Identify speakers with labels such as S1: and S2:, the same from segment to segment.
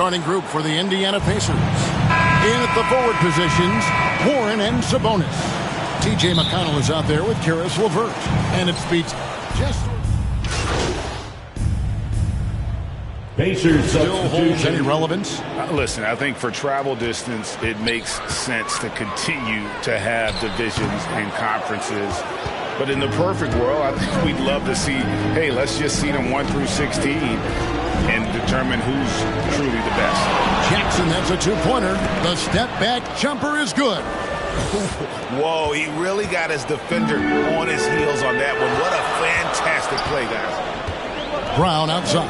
S1: starting group for the Indiana Pacers. In at the forward positions, Warren and Sabonis. T.J. McConnell is out there with Karis LeVert. And it speeds just...
S2: Pacers
S1: still holds any relevance?
S3: Listen, I think for travel distance, it makes sense to continue to have divisions and conferences. But in the perfect world, I think we'd love to see, hey, let's just see them 1 through 16 and determine who's truly the best.
S1: Jackson, that's a two-pointer. The step-back jumper is good.
S3: Whoa, he really got his defender on his heels on that one. What a fantastic play, guys.
S1: Brown outside.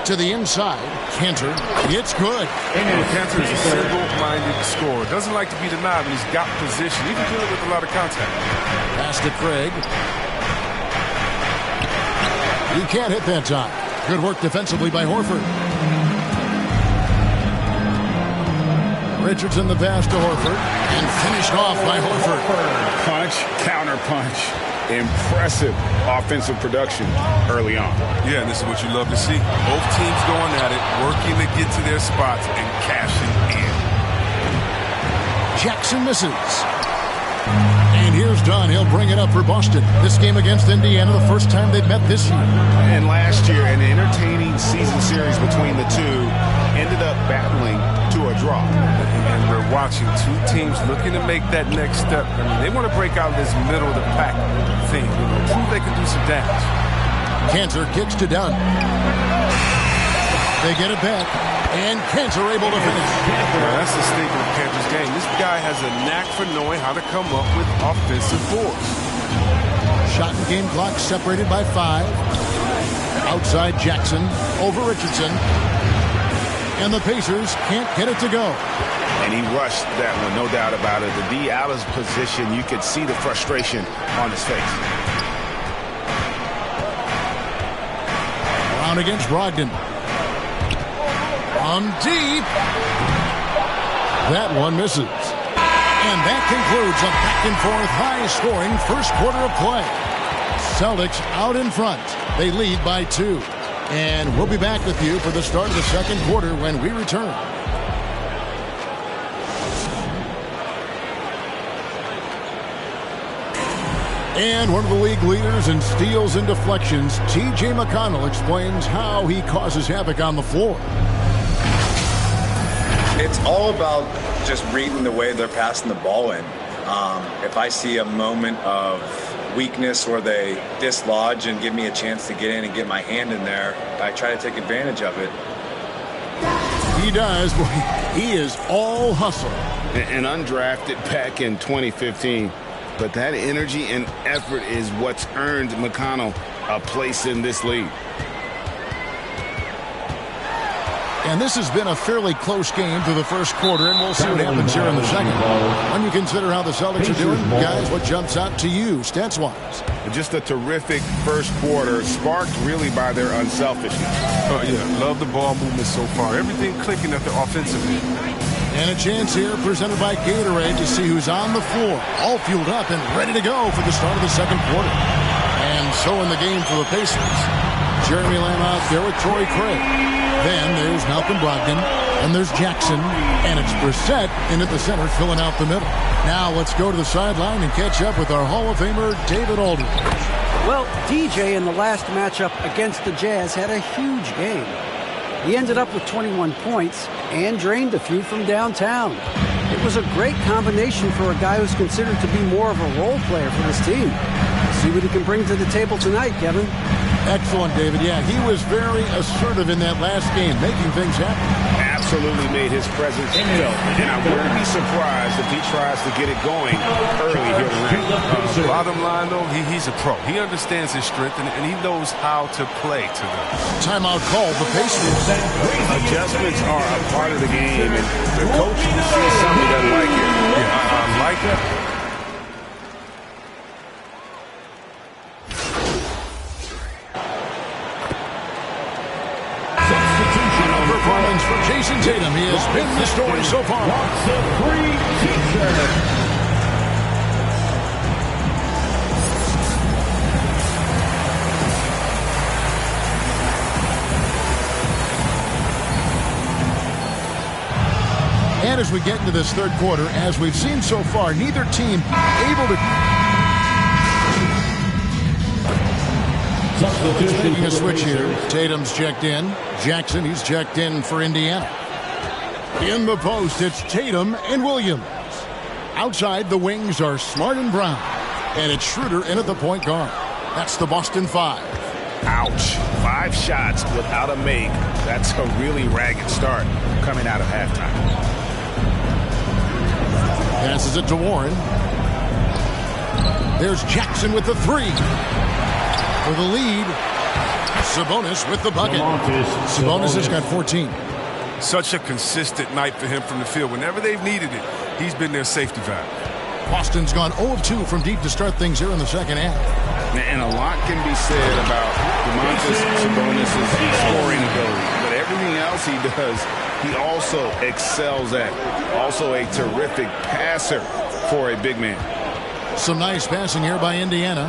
S1: To the inside, Cantor. It's good.
S4: Cantor is a single-minded scorer. Doesn't like to be denied when he's got position, even dealing with a lot of contact.
S1: Pass to Craig. He can't hit that time. Good work defensively by Horford. Richardson the pass to Horford. And finished off by Horford.
S3: Punch, counter punch. Impressive offensive production early on.
S4: Yeah, and this is what you love to see. Both teams going at it, working to get to their spots and cashing in.
S1: Jackson misses. And here's Dunn. He'll bring it up for Boston. This game against Indiana, the first time they've met this year.
S3: And last year, an entertaining season series between the two ended up battling to a draw.
S4: And we're watching two teams looking to make that next step. I mean, they want to break out this middle of the pack thing, prove they can do some damage.
S1: Cantor kicks to Dunn. They get it back, and Cantor able to finish.
S4: Yeah, that's the staple of Cantor's game. This guy has a knack for knowing how to come up with offensive boards.
S1: Shot and game clock separated by 5. Outside Jackson over Richardson. And the Pacers can't get it to go.
S3: And he rushed that one, no doubt about it. The D out of position, you could see the frustration on his face.
S1: Brown against Brogdon. On deep. That one misses. And that concludes a back-and-forth, high-scoring first quarter of play. Celtics out in front. They lead by 2. And we'll be back with you for the start of the second quarter when we return. And one of the league leaders in steals and deflections, T.J. McConnell, explains how he causes havoc on the floor.
S5: It's all about just reading the way they're passing the ball in. If I see a moment of weakness where they dislodge and give me a chance to get in and get my hand in there, I try to take advantage of it.
S1: He does. He is all hustle.
S3: An undrafted back in 2015. But that energy and effort is what's earned McConnell a place in this league.
S1: And this has been a fairly close game through the first quarter, and we'll see what happens here in the second. When you consider how the Celtics are doing, guys, what jumps out to you, stats-wise?
S3: Just a terrific first quarter, sparked really by their unselfishness.
S4: Oh, yeah, love the ball movement so far. Everything clicking at the offensive end.
S1: And a chance here presented by Gatorade to see who's on the floor, all fueled up and ready to go for the start of the second quarter. And so in the game for the Pacers, Jeremy Lamb out there with Torrey Craig. Then there's Malcolm Brogdon, and there's Jackson, and it's Brissett in at the center filling out the middle. Now let's go to the sideline and catch up with our Hall of Famer, David Aldridge.
S6: Well, DJ in the last matchup against the Jazz had a huge game. He ended up with 21 points and drained a few from downtown. It was a great combination for a guy who's considered to be more of a role player for this team. See what he can bring to the table tonight, Kevin.
S1: Excellent, David. Yeah, he was very assertive in that last game, making things happen.
S3: Absolutely made his presence felt. And I wouldn't be surprised if he tries to get it going early here tonight.
S4: Bottom line, though, he's a pro. He understands his strength, and he knows how to play to them.
S1: Timeout called. The Pacers.
S3: Adjustments are a part of the game, and the coach sees something he doesn't like here.
S4: Yeah, I like that.
S1: Performance for Jason Tatum. He has been the story so far. And as we get into this third quarter, as we've seen so far, neither team able to... Making a switch here. Tatum's checked in. Jackson, he's checked in for Indiana. In the post, it's Tatum and Williams. Outside, the wings are Smart and Brown. And it's Schroeder in at the point guard. That's the Boston 5.
S3: Ouch. 5 shots without a make. That's a really ragged start coming out of halftime.
S1: Passes it to Warren. There's Jackson with the 3. For the lead, Sabonis with the bucket. Sabonis has got 14.
S4: Such a consistent night for him from the field. Whenever they've needed it, he's been their safety valve.
S1: Boston's gone 0 of 2 from deep to start things here in the second half.
S3: And a lot can be said about Domantas Sabonis' scoring ability. But everything else he does, he also excels at. Also a terrific passer for a big man.
S1: Some nice passing here by Indiana.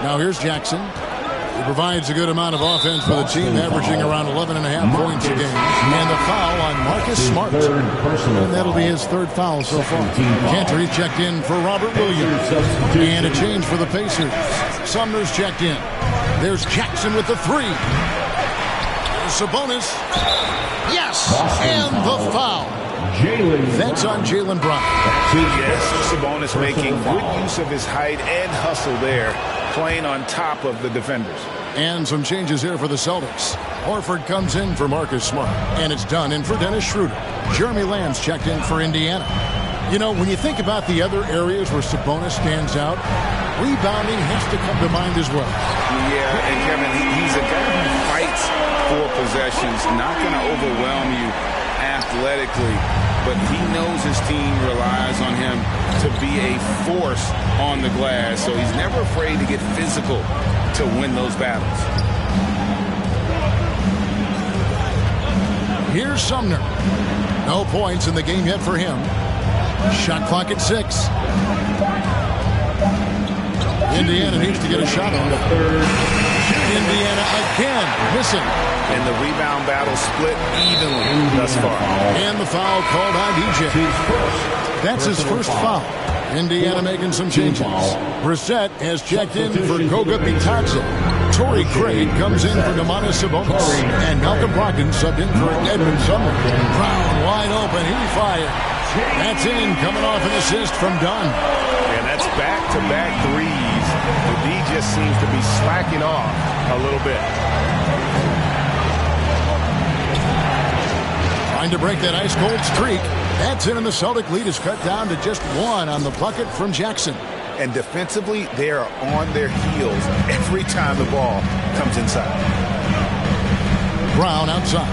S1: Now here's Jackson. He provides a good amount of offense for the team, averaging around 11.5 points a game. And the foul on Marcus Smart. And that'll be his third foul so far. Cantor checked in for Robert Williams. And a change for the Pacers. Sumner's checked in. There's Jackson with the 3. Sabonis. Yes! And the foul. That's on Jaylen Brown.
S3: Yes, Sabonis making good use of his height and hustle there, playing on top of the defenders.
S1: And some changes here for the Celtics. Horford comes in for Marcus Smart. And it's done in for Dennis Schroeder. Jeremy Lamb's checked in for Indiana. You know, when you think about the other areas where Sabonis stands out, rebounding has to come to mind as well.
S3: Yeah, and Kevin, he's a guy who fights for possessions, not going to overwhelm you athletically, but he knows his team relies on him to be a force on the glass, so he's never afraid to get physical to win those battles.
S1: Here's Sumner. No points in the game yet for him. Shot clock at 6. Indiana needs to get a shot on the third. Indiana again missing.
S3: And the rebound battle split evenly thus far.
S1: And the foul called on DJ. That's his first foul. Indiana making some changes. Brissett has checked in for Goga Bitadze. Torrey Craig comes in for Domantas Sabonis. And Malcolm Brogdon subbed in for Edmund Sumner. Brown wide open. He fired. That's in. Coming off an assist from Dunn.
S3: And that's back-to-back threes. The D just seems to be slacking off a little bit.
S1: Trying to break that ice-cold streak. That's in, and the Celtic lead is cut down to just 1 on the bucket from Jackson.
S3: And defensively, they are on their heels every time the ball comes inside.
S1: Brown outside.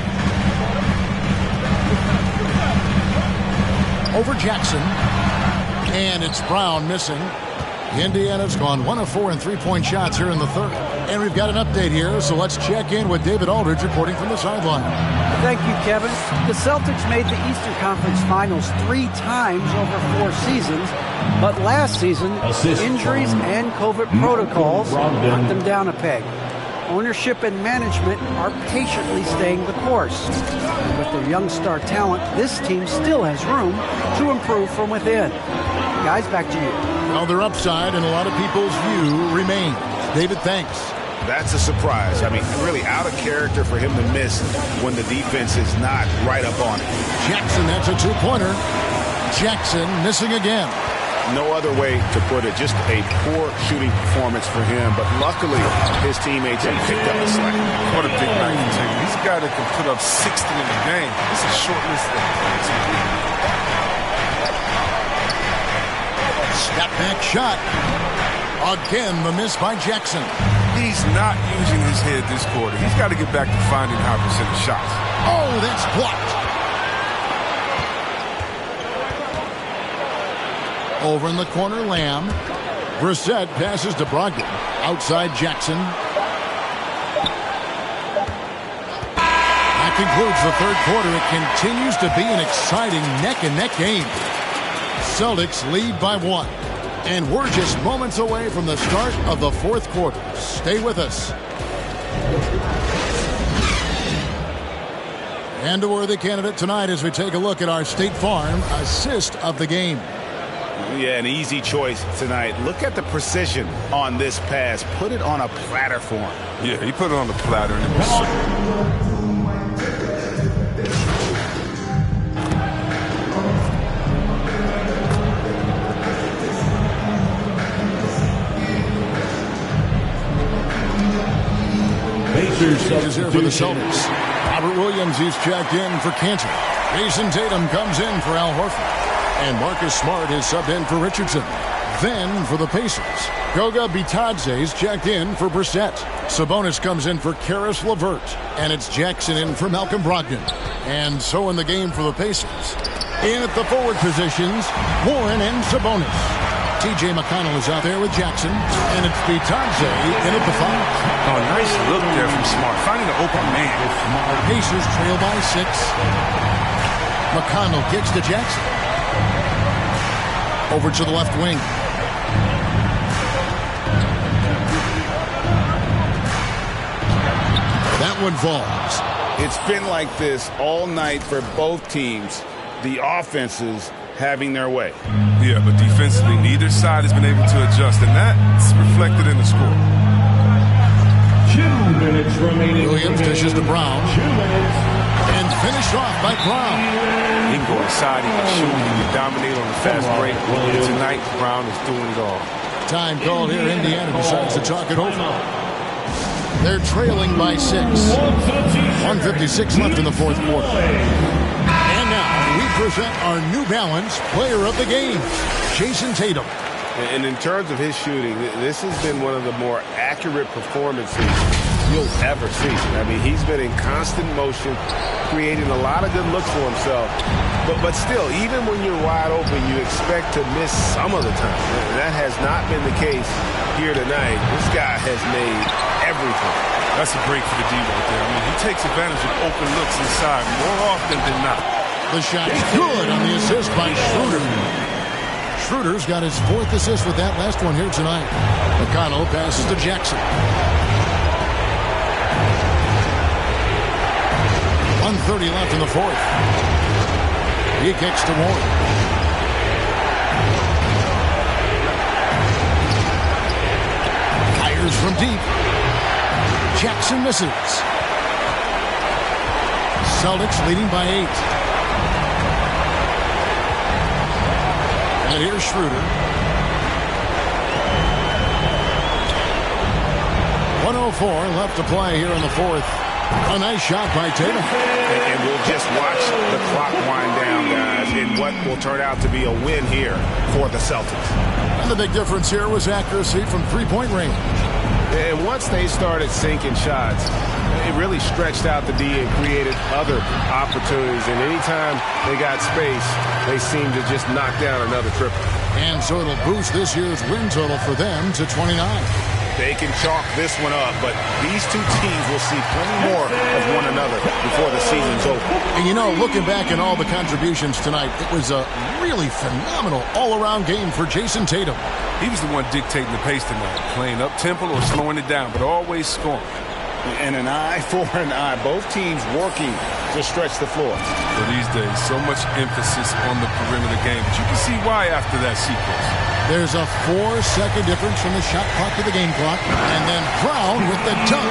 S1: Over Jackson. And it's Brown missing. Indiana's gone 1 of 4 in three-point shots here in the third. And we've got an update here, so let's check in with David Aldridge reporting from the sideline.
S6: Thank you, Kevin. The Celtics made the Eastern Conference Finals 3 times over 4 seasons, but last season, injuries and COVID protocols knocked them down a peg. Ownership and management are patiently staying the course. With their young star talent, this team still has room to improve from within. Guys, back to you.
S1: Well, their upside in a lot of people's view remains. David, thanks.
S3: That's a surprise. I mean, really out of character for him to miss when the defense is not right up on it.
S1: Jackson, that's a 2-pointer. Jackson missing again.
S3: No other way to put it. Just a poor shooting performance for him. But luckily, his teammates have picked up the slack.
S4: What a big night for him. He's a guy that can put up 60 in the game. It's a short list of points.
S1: Step back shot. Again, the miss by Jackson.
S4: He's not using his head this quarter. He's got to get back to finding high percentage shots.
S1: Oh, that's blocked. Over in the corner, Lamb. Brissett passes to Brogdon. Outside Jackson. That concludes the third quarter. It continues to be an exciting neck-and-neck game. Celtics lead by 1. And we're just moments away from the start of the fourth quarter. Stay with us. And a worthy candidate tonight as we take a look at our State Farm assist of the game.
S3: Yeah, an easy choice tonight. Look at the precision on this pass. Put it on a platter for him.
S4: Yeah, he put it on the platter. And it was
S2: Pacers
S1: here for the Celtics. Robert Williams, he's checked in for Cantor. Jason Tatum comes in for Al Horford. And Marcus Smart is subbed in for Richardson. Then for the Pacers, Goga Bitadze's checked in for Brissett. Sabonis comes in for Karis LeVert. And it's Jackson in for Malcolm Brogdon. And so in the game for the Pacers, in at the forward positions, Warren and Sabonis. T.J. McConnell is out there with Jackson. And it's Bitadze in at the 5.
S4: Oh, nice look there from Smart. Finding an open man.
S1: Pacers trail by 6. McConnell kicks to Jackson. Over to the left wing. That one falls.
S3: It's been like this all night for both teams. The offenses having their way.
S4: Yeah, but defensively, neither side has been able to adjust, and that's reflected in the score.
S2: 2 minutes remaining.
S1: Williams dishes to Brown.
S2: 2 minutes.
S1: And finished off by Brown.
S4: He can go inside, he can shoot, he can dominate on the fast break. And tonight, Brown is doing it all.
S1: Time called here. Indiana decides to talk it over. They're trailing by 6. 1:56 left in the fourth quarter. And now we present our New Balance player of the game, Jason Tatum.
S3: And in terms of his shooting, this has been one of the more accurate performances you'll ever see. I mean, he's been in constant motion, creating a lot of good looks for himself. But still, even when you're wide open, you expect to miss some of the time. That has not been the case here tonight. This guy has made everything.
S4: That's a break for the D right there. I mean, he takes advantage of open looks inside more often than not.
S1: The shot's good on the assist by Schroeder. Schroeder's got his 4th assist with that last one here tonight. McConnell passes to Jackson. 1:30 left in the fourth. He kicks to Warren. Fires from deep. Jackson misses. Celtics leading by 8. And here's Schroeder. 1:04 left to play here in the fourth. A nice shot by Tatum.
S3: And we'll just watch the clock wind down, guys, in what will turn out to be a win here for the Celtics.
S1: And the big difference here was accuracy from three-point range.
S3: And once they started sinking shots, it really stretched out the D and created other opportunities. And anytime they got space, they seemed to just knock down another triple.
S1: And so it'll boost this year's win total for them to 29.
S3: They can chalk this one up, but these two teams will see plenty more of one another before the season's over.
S1: And you know, looking back at all the contributions tonight, it was a really phenomenal all-around game for Jason Tatum.
S4: He was the one dictating the pace tonight, playing up-tempo or slowing it down, but always scoring.
S3: And an eye for an eye. Both teams working to stretch the floor.
S4: For these days, so much emphasis on the perimeter game, but you can see why after that sequence.
S1: There's a 4-second difference from the shot clock to the game clock. And then Brown with the dunk.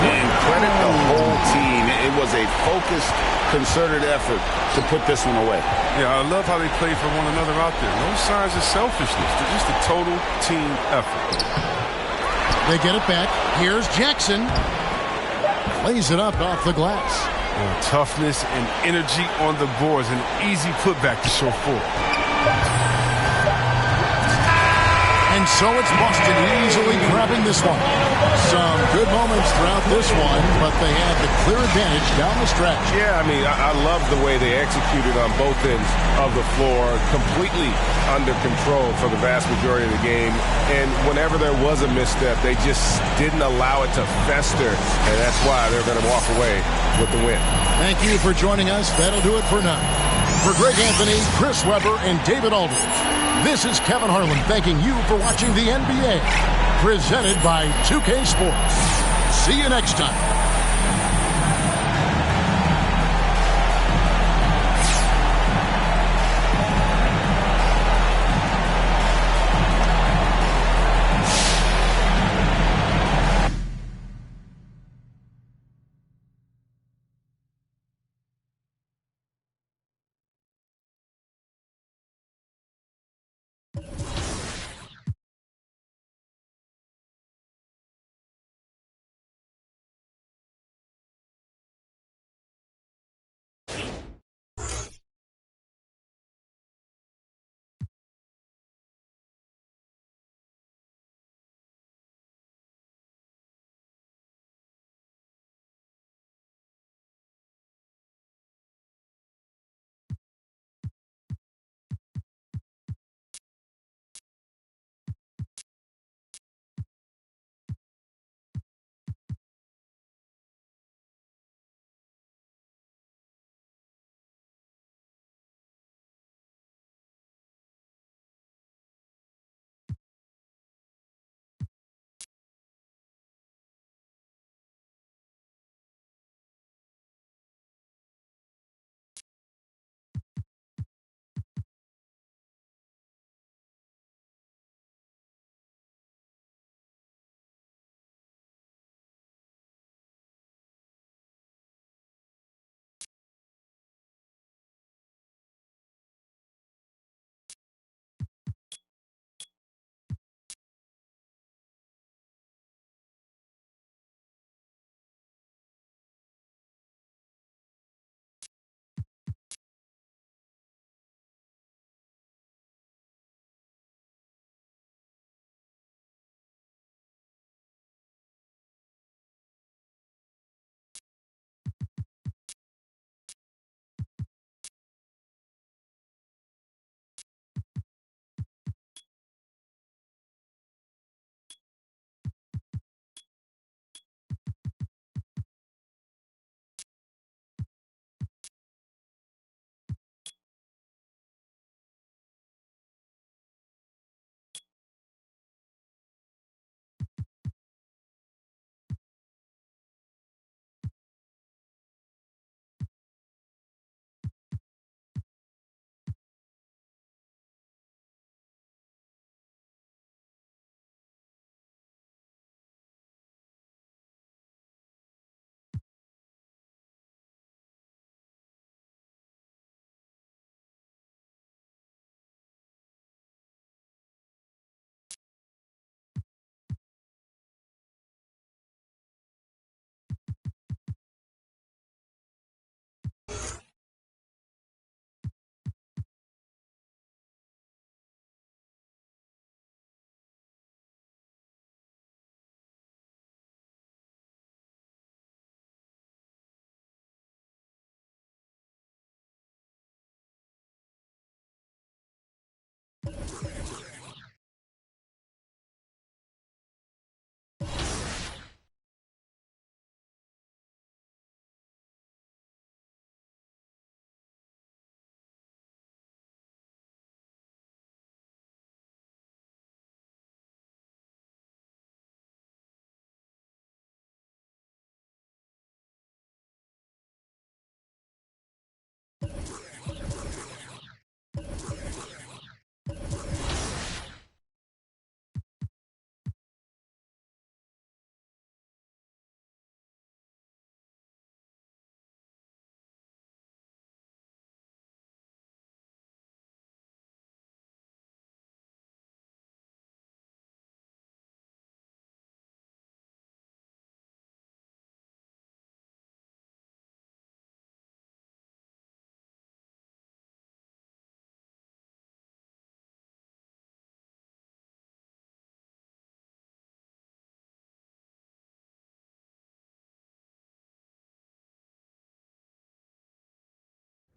S3: And credit the whole team. It was a focused, concerted effort to put this one away.
S4: Yeah, I love how they play for one another out there. No signs of selfishness. They're just a total team effort.
S1: They get it back. Here's Jackson. Plays it up off the glass.
S4: Toughness and energy on the boards. An easy putback to show forth.
S1: And so it's Boston easily grabbing this one. Some good moments throughout this one, but they had the clear advantage down the stretch.
S3: Yeah, I mean, I love the way they executed on both ends of the floor, completely under control for the vast majority of the game. And whenever there was a misstep, they just didn't allow it to fester, and that's why they're going to walk away with the win.
S1: Thank you for joining us. That'll do it for now. For Greg Anthony, Chris Webber, and David Aldridge, this is Kevin Harlan thanking you for watching the NBA, presented by 2K Sports. See you next time.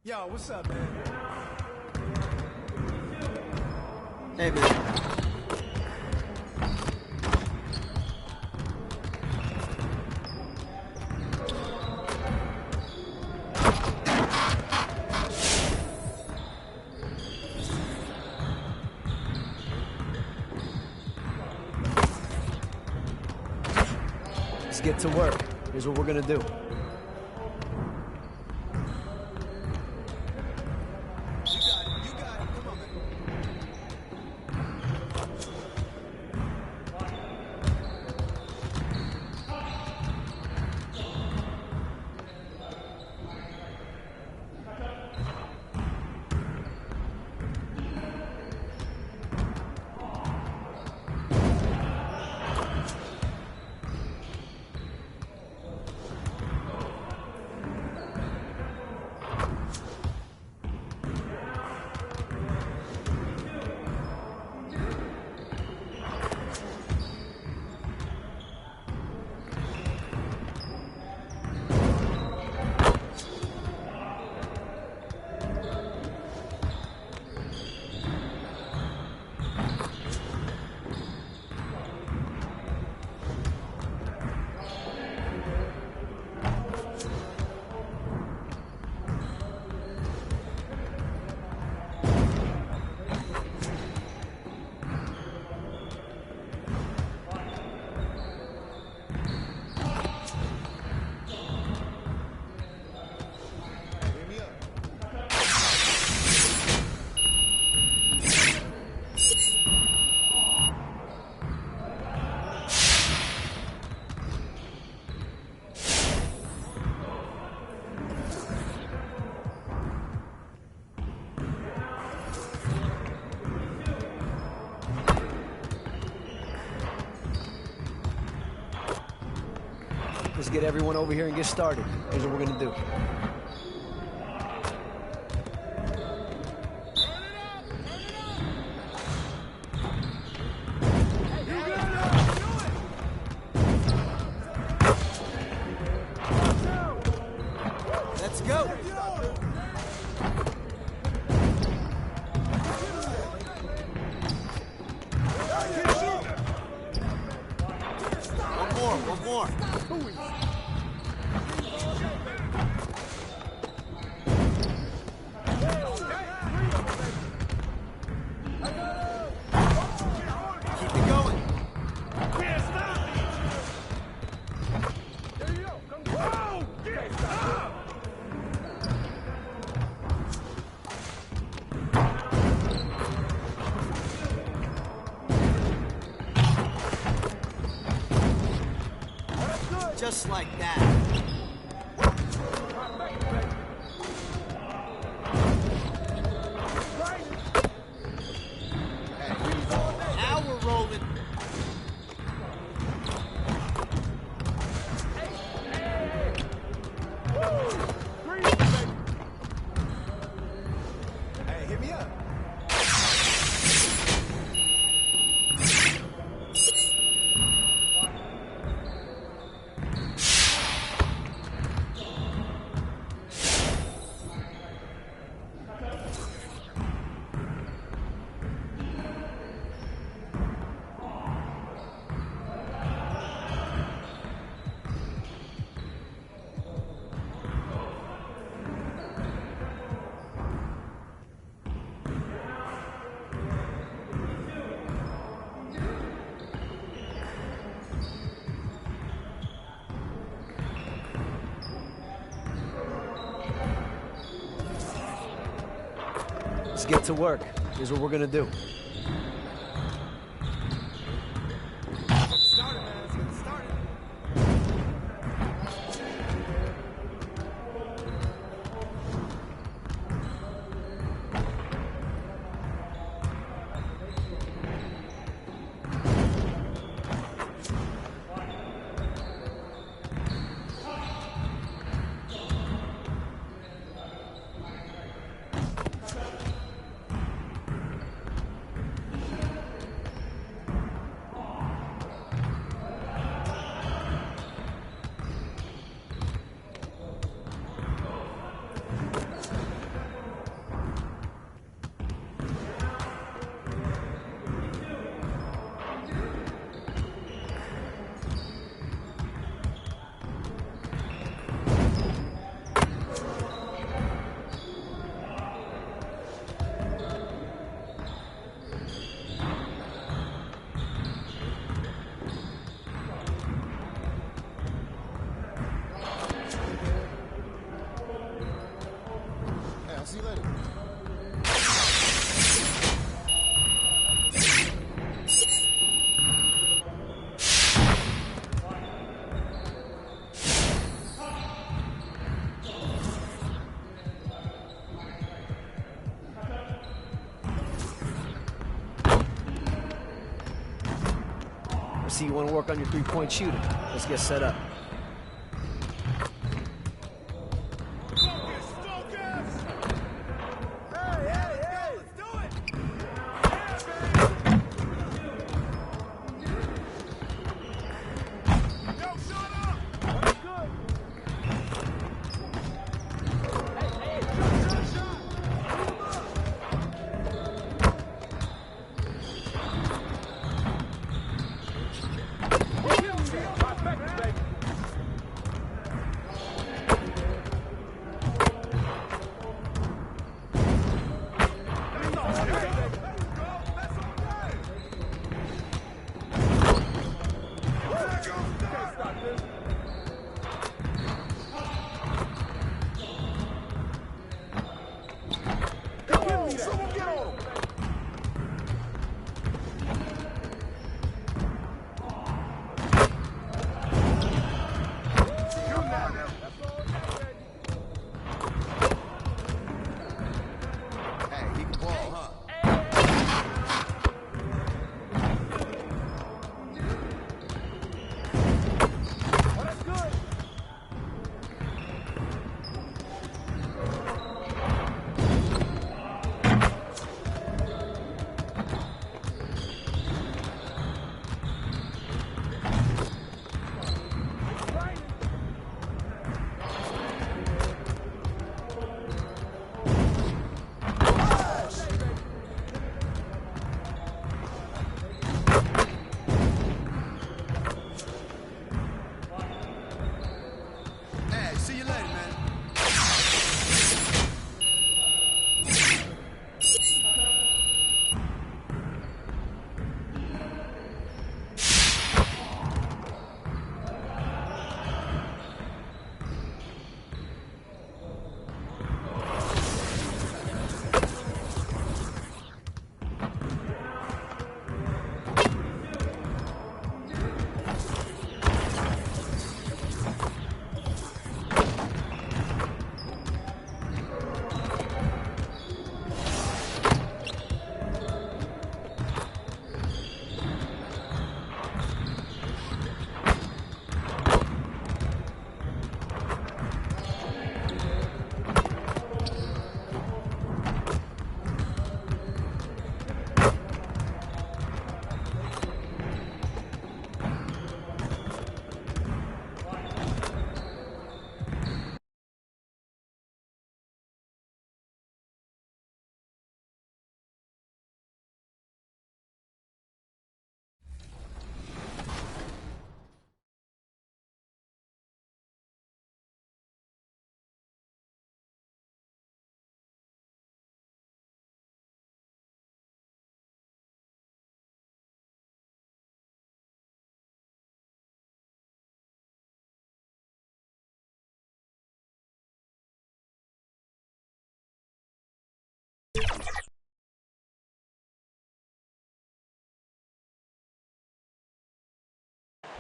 S7: Yo, what's up, man?
S6: Hey, man.
S7: Let's get to work. Here's what we're gonna do. Let's get everyone over here and get started. Here's what we're gonna do. Let's go. One more. Keep it going.
S4: Can't stop. There you go. Come on. Get up.
S7: Just like that.
S6: Now we're rolling.
S7: Hey, hit me up. Let's get to work. Here's what we're gonna do. See, you want to work on your three-point shooting. Let's get set up.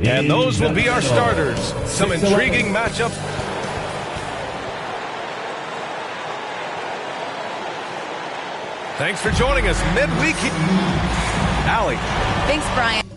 S8: And those will be our starters. Some intriguing matchups. Thanks for joining us midweek. Allie.
S9: Thanks, Brian.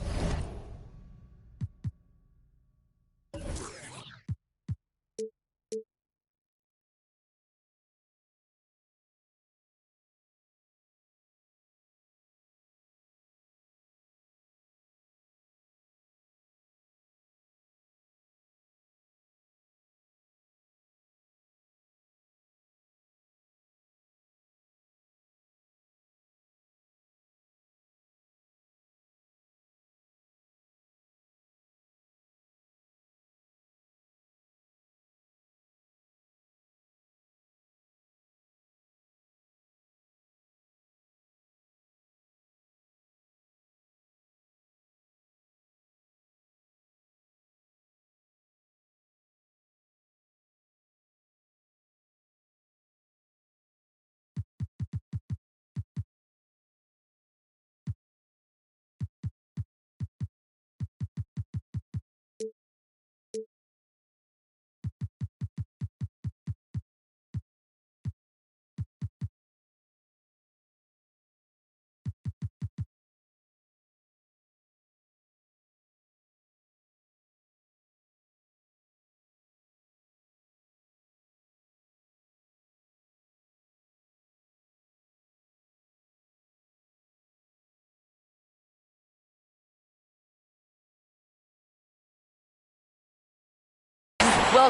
S9: Well,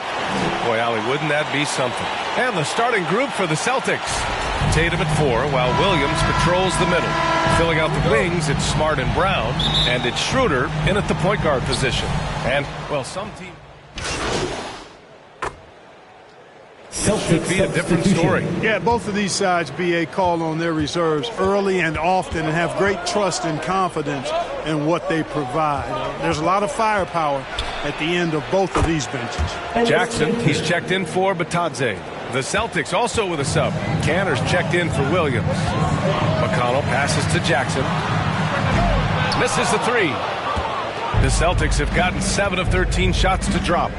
S8: boy, Allie, wouldn't that be something? And the starting group for the Celtics. Tatum at 4, while Williams patrols the middle. Filling out the wings, it's Smart and Brown, and it's Schroeder in at the point guard position. And, well, some team should be a different story.
S2: Yeah, both of these sides, BA, call on their reserves early and often and have great trust and confidence in what they provide. There's a lot of firepower at the end of both of these benches.
S8: Jackson, he's checked in for Batadze. The Celtics also with a sub. Canner's checked in for Williams. McConnell passes to Jackson. Misses the 3. The Celtics have gotten 7 of 13 shots to drop.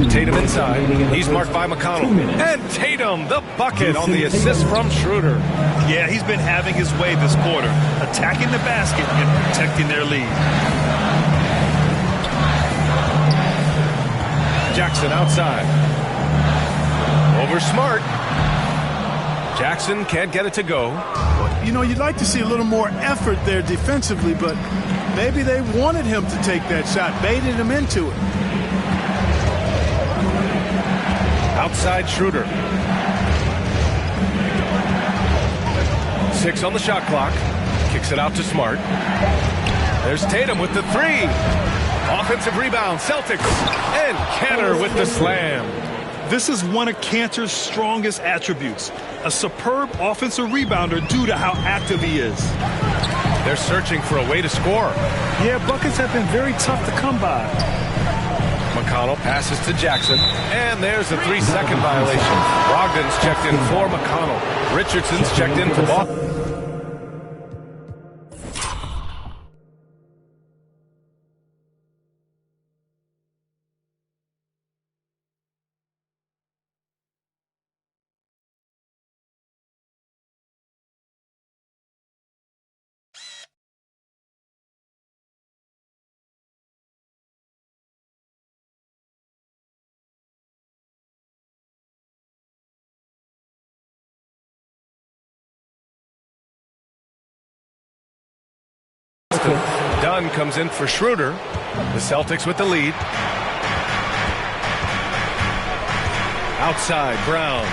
S8: Tatum inside. He's marked by McConnell. And Tatum, the bucket on the assist from Schroeder.
S10: Yeah, he's been having his way this quarter, attacking the basket and protecting their lead.
S8: Jackson outside. Over Smart. Jackson can't get it to go.
S2: You know, you'd like to see a little more effort there defensively, but maybe they wanted him to take that shot, baited him into it.
S8: Outside Schroeder. 6 on the shot clock. Kicks it out to Smart. There's Tatum with the 3. Offensive rebound, Celtics. And Canner with the slam.
S10: This is one of Cantor's strongest attributes. A superb offensive rebounder due to how active he is.
S8: They're searching for a way to score.
S10: Yeah, buckets have been very tough to come by.
S8: McConnell passes to Jackson. And there's a 3-second violation. Brogdon's checked in for McConnell. Richardson's checked in for Boston. Dunn comes in for Schroeder. The Celtics with the lead. Outside, Brown.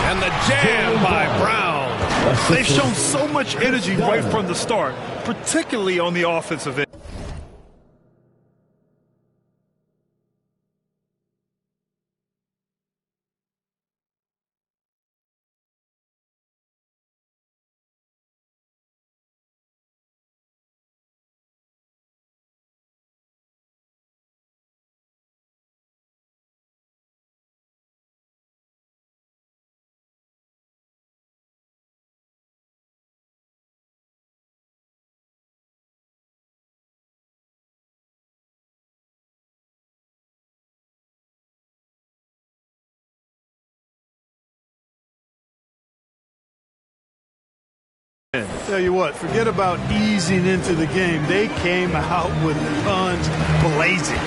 S8: And the jam by Brown.
S10: They've shown so much energy right from the start, particularly on the offensive end.
S2: Tell you what, forget about easing into the game. They came out with guns blazing.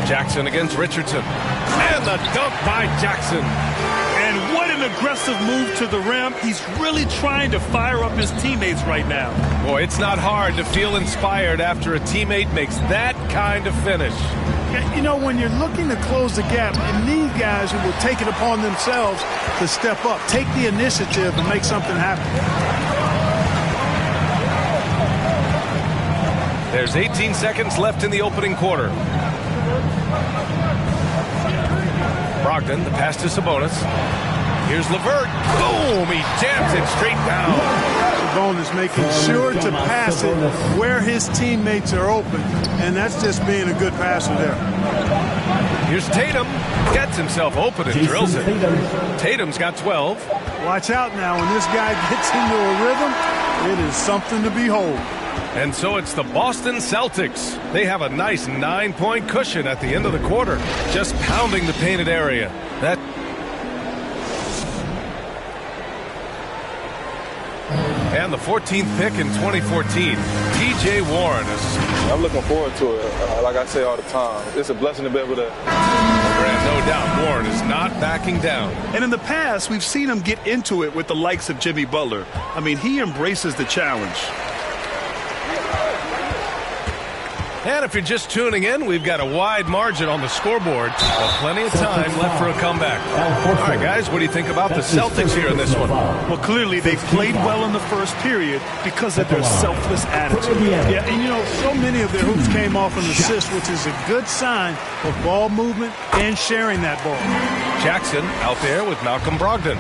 S8: Jackson against Richardson. And the dunk by Jackson.
S10: And what an aggressive move to the rim. He's really trying to fire up his teammates right now.
S8: Boy, it's not hard to feel inspired after a teammate makes that kind of finish.
S2: You know, when you're looking to close the gap, you need guys who will take it upon themselves to step up, take the initiative, and make something happen.
S8: There's 18 seconds left in the opening quarter. Brogdon, the pass to Sabonis. Here's LeVert. Boom! He jams it straight down.
S2: Sabonis making sure to pass it where his teammates are open, and that's just being a good passer there.
S8: Here's Tatum. Gets himself open and drills it. Tatum's got 12.
S2: Watch out now. When this guy gets into a rhythm, it is something to behold.
S8: And so it's the Boston Celtics. They have a nice 9-point cushion at the end of the quarter, just pounding the painted area. And And the 14th pick in 2014, T.J. Warren is...
S9: I'm looking forward to it. Like I say all the time, it's a blessing to be able to...
S8: And no doubt, Warren is not backing down.
S10: And in the past, we've seen him get into it with the likes of Jimmy Butler. I mean, he embraces the challenge.
S8: And if you're just tuning in, we've got a wide margin on the scoreboard, but plenty of time left for a comeback. All right, guys, what do you think about the Celtics here in this one?
S10: Well, clearly they played well in the first period because of their selfless attitude.
S2: Yeah, and you know, so many of their hoops came off an assist, which is a good sign of ball movement and sharing that ball.
S8: Jackson out there with Malcolm Brogdon.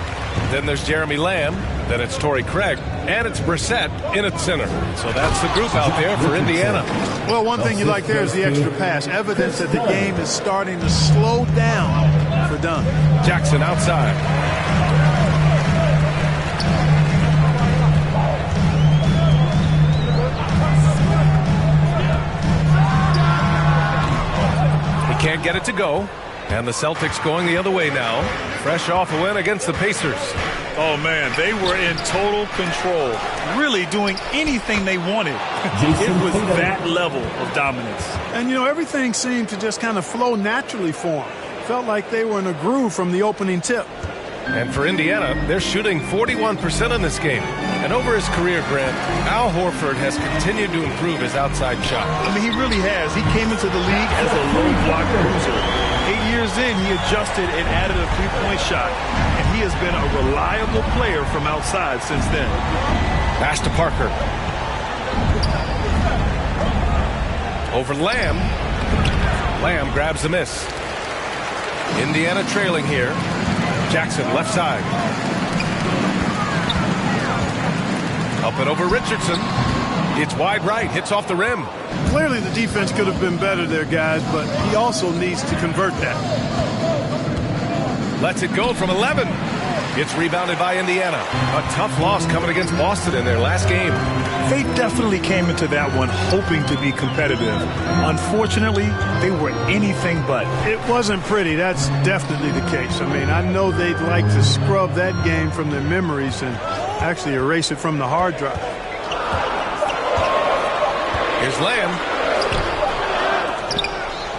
S8: Then there's Jeremy Lamb. Then it's Torrey Craig. And it's Brissett in at center. So that's the group out there for Indiana.
S2: Well, one thing you like there is the extra pass. Evidence that the game is starting to slow down for Dunn.
S8: Jackson outside. He can't get it to go. And the Celtics going the other way now. Fresh off a win against the Pacers.
S10: Oh, man, they were in total control, really doing anything they wanted. It was that level of dominance.
S2: And, you know, everything seemed to just kind of flow naturally for them. Felt like they were in a groove from the opening tip.
S8: And for Indiana, they're shooting 41% in this game. And over his career, Grant, Al Horford has continued to improve his outside shot.
S10: I mean, he really has. He came into the league as a low block cruiser. 8 years in, he adjusted and added a three-point shot. And he has been a reliable player from outside since then.
S8: Pass to Parker. Over Lamb. Lamb grabs the miss. Indiana trailing here. Jackson left side. Up and over Richardson. It's wide right, hits off the rim.
S2: Clearly the defense could have been better there, guys, but he also needs to convert that.
S8: Lets it go from 11. It's rebounded by Indiana. A tough loss coming against Boston in their last game.
S10: They definitely came into that one hoping to be competitive. Unfortunately, they were anything but.
S2: It wasn't pretty. That's definitely the case. I mean, I know they'd like to scrub that game from their memories and actually erase it from the hard drive.
S8: Here's Lamb.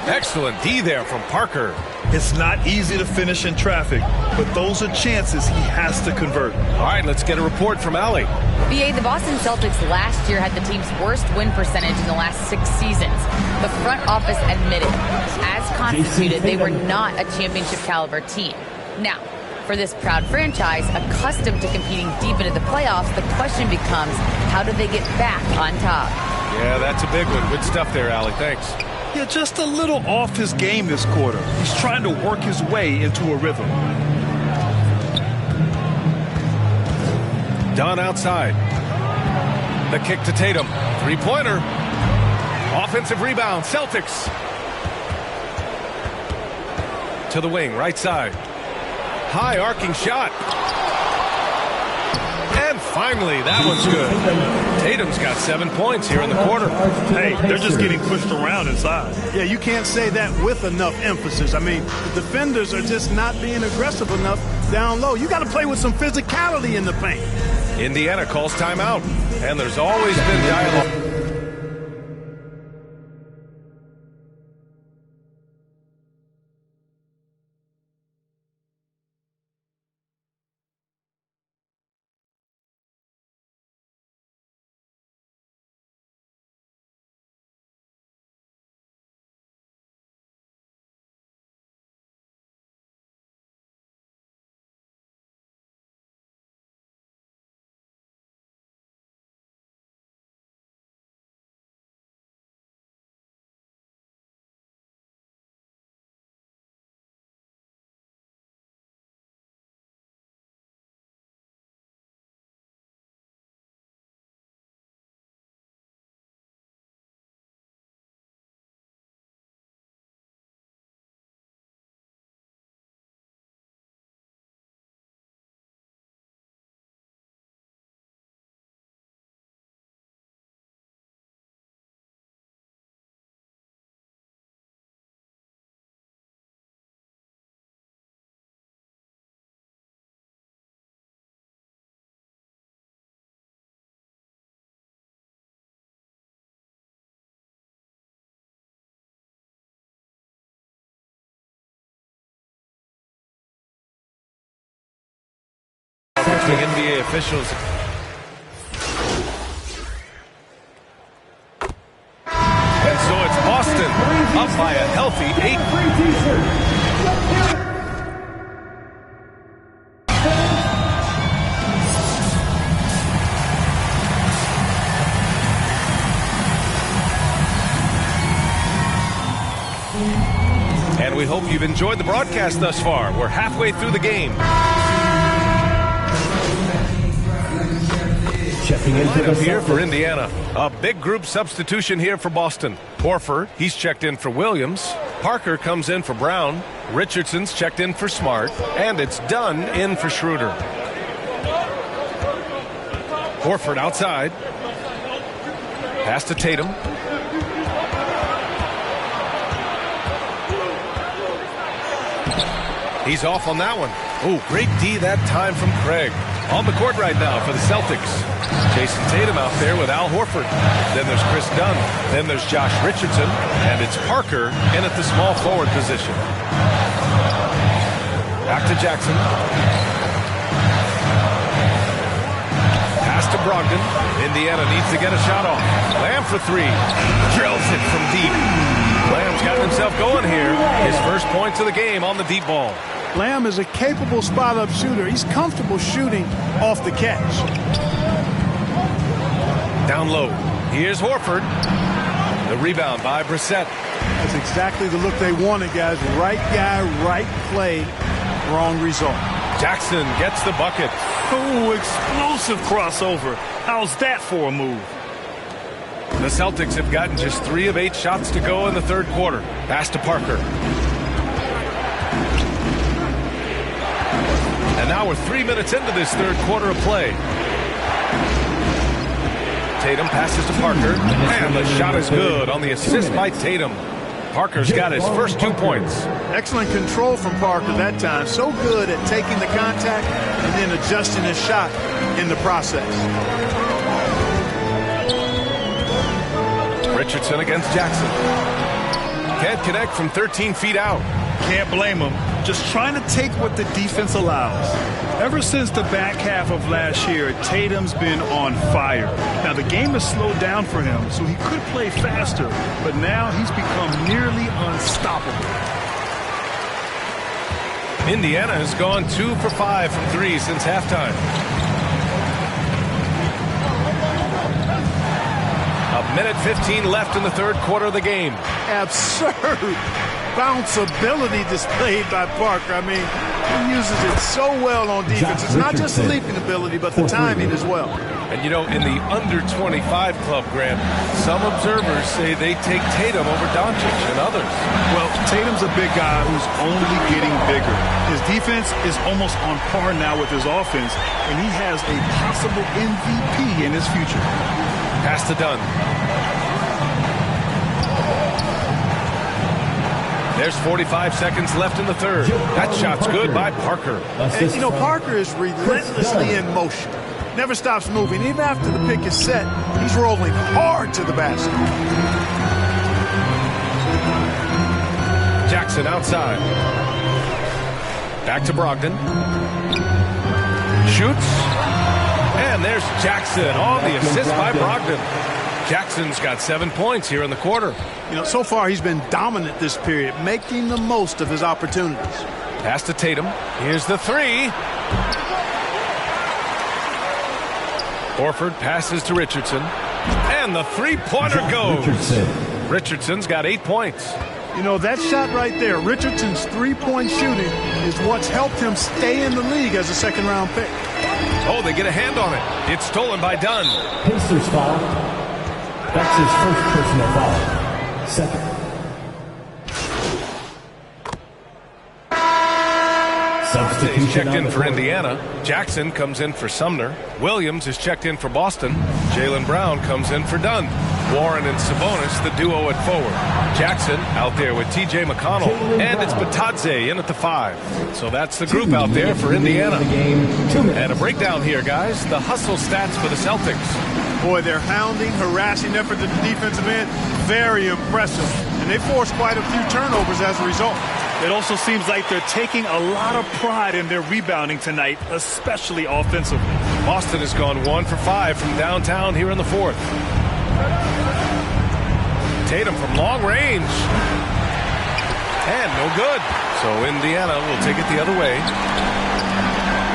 S8: Excellent D there from Parker.
S10: It's not easy to finish in traffic, but those are chances he has to convert.
S8: All right, let's get a report from Allie.
S11: BA, the Boston Celtics last year had the team's worst win percentage in the last 6 seasons. The front office admitted, as constituted, they were not a championship caliber team. Now, for this proud franchise, accustomed to competing deep into the playoffs, the question becomes, how do they get back on top?
S8: Yeah, that's a big one. Good stuff there, Allie. Thanks.
S10: Yeah, just a little off his game this quarter. He's trying to work his way into a rhythm.
S8: Dunn outside. The kick to Tatum. Three-pointer. Offensive rebound. Celtics. To the wing, right side. High arcing shot. And finally, that one's good. Tatum's got 7 points here in the quarter.
S10: Hey, they're just getting pushed around inside.
S2: Yeah, you can't say that with enough emphasis. I mean, the defenders are just not being aggressive enough down low. You got to play with some physicality in the paint.
S8: Indiana calls timeout, and there's always been dialogue. Watching NBA officials. And so it's Boston up by a healthy 8. And we hope you've enjoyed the broadcast thus far. We're halfway through the game.
S12: Checking into
S8: Lineup here for Indiana. A big group substitution here for Boston. Horford, he's checked in for Williams. Parker comes in for Brown. Richardson's checked in for Smart. And it's Dunn in for Schroeder. Horford outside. Pass to Tatum. He's off on that one. Oh, great D that time from Craig. On the court right now for the Celtics. Jason Tatum out there with Al Horford. Then there's Chris Dunn. Then there's Josh Richardson. And it's Parker in at the small forward position. Back to Jackson. Pass to Brogdon. Indiana needs to get a shot off. Lamb for three. Drills it from deep. Lamb's got himself going here. His first points of the game on the deep ball.
S2: Lamb is a capable spot-up shooter. He's comfortable shooting off the catch.
S8: Down low. Here's Horford. The rebound by Brissett.
S2: That's exactly the look they wanted, guys. Right guy, right play, wrong result.
S8: Jackson gets the bucket.
S10: Oh, explosive crossover. How's that for a move?
S8: The Celtics have gotten just 3 of 8 shots to go in the third quarter. Pass to Parker. And now we're 3 minutes into this third quarter of play. Tatum passes to Parker. And the shot is good on the assist by Tatum. Parker's got his first 2 points.
S2: Excellent control from Parker that time. So good at taking the contact and then adjusting his shot in the process.
S8: Richardson against Jackson. Can't connect from 13 feet out.
S10: Can't blame him. Just trying to take what the defense allows. Ever since the back half of last year, Tatum's been on fire. Now, the game has slowed down for him, so he could play faster. But now he's become nearly unstoppable.
S8: Indiana has gone 2 for 5 from 3 since halftime. A minute 15 left in the third quarter of the game.
S2: Absurd bounceability displayed by Parker. I mean, he uses it so well on defense. It's not just the leaping ability, but the timing as well.
S8: And, you know, in the under-25 club, Grant, some observers say they take Tatum over Doncic and others.
S10: Well, Tatum's a big guy who's only getting bigger. His defense is almost on par now with his offense, and he has a possible MVP in his future.
S8: Pass to Dunn. There's 45 seconds left in the third. That shot's good by Parker.
S2: And, you know, Parker is relentlessly in motion. Never stops moving. Even after the pick is set, he's rolling hard to the basket.
S8: Jackson outside. Back to Brogdon. Shoots. And there's Jackson on the assist by Brogdon. Jackson's got 7 points here in the quarter.
S2: You know, so far he's been dominant this period, making the most of his opportunities.
S8: Pass to Tatum. Here's the three. Horford passes to Richardson. And the three-pointer goes. Richardson's got 8 points.
S2: You know, that shot right there, Richardson's three-point shooting, is what's helped him stay in the league as a second-round pick.
S8: Oh, they get a hand on it. It's stolen by Dunn.
S12: Pacers foul. That's his first personal foul. Second.
S8: He's checked in for Indiana. Jackson comes in for Sumner. Williams is checked in for Boston. Jaylen Brown comes in for Dunn. Warren and Sabonis, the duo at forward. Jackson out there with T.J. McConnell. And it's Batadze in at the 5. So that's the group out there for Indiana. And a breakdown here, guys. The hustle stats for the Celtics.
S2: Boy, their hounding, harassing effort at the defensive end, very impressive. And they forced quite a few turnovers as a result.
S10: It also seems like they're taking a lot of pride in their rebounding tonight, especially offensively.
S8: Boston has gone 1 for 5 from downtown here in the fourth. Tatum from long range. And no good. So Indiana will take it the other way.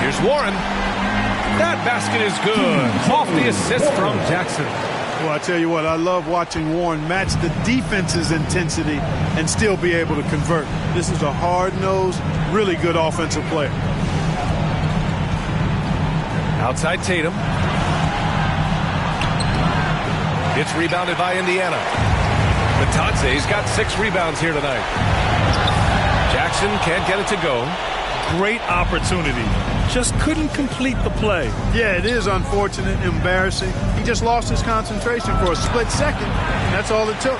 S8: Here's Warren. That basket is good. Off the assist from Jackson.
S2: Well, I tell you what, I love watching Warren match the defense's intensity and still be able to convert. This is a hard-nosed, really good offensive player.
S8: Outside Tatum. It's rebounded by Indiana. Batadze's got 6 rebounds here tonight. Jackson can't get it to go.
S10: Great opportunity. Just couldn't complete the play.
S2: Yeah, it is unfortunate, embarrassing. He just lost his concentration for a split second. That's all it took.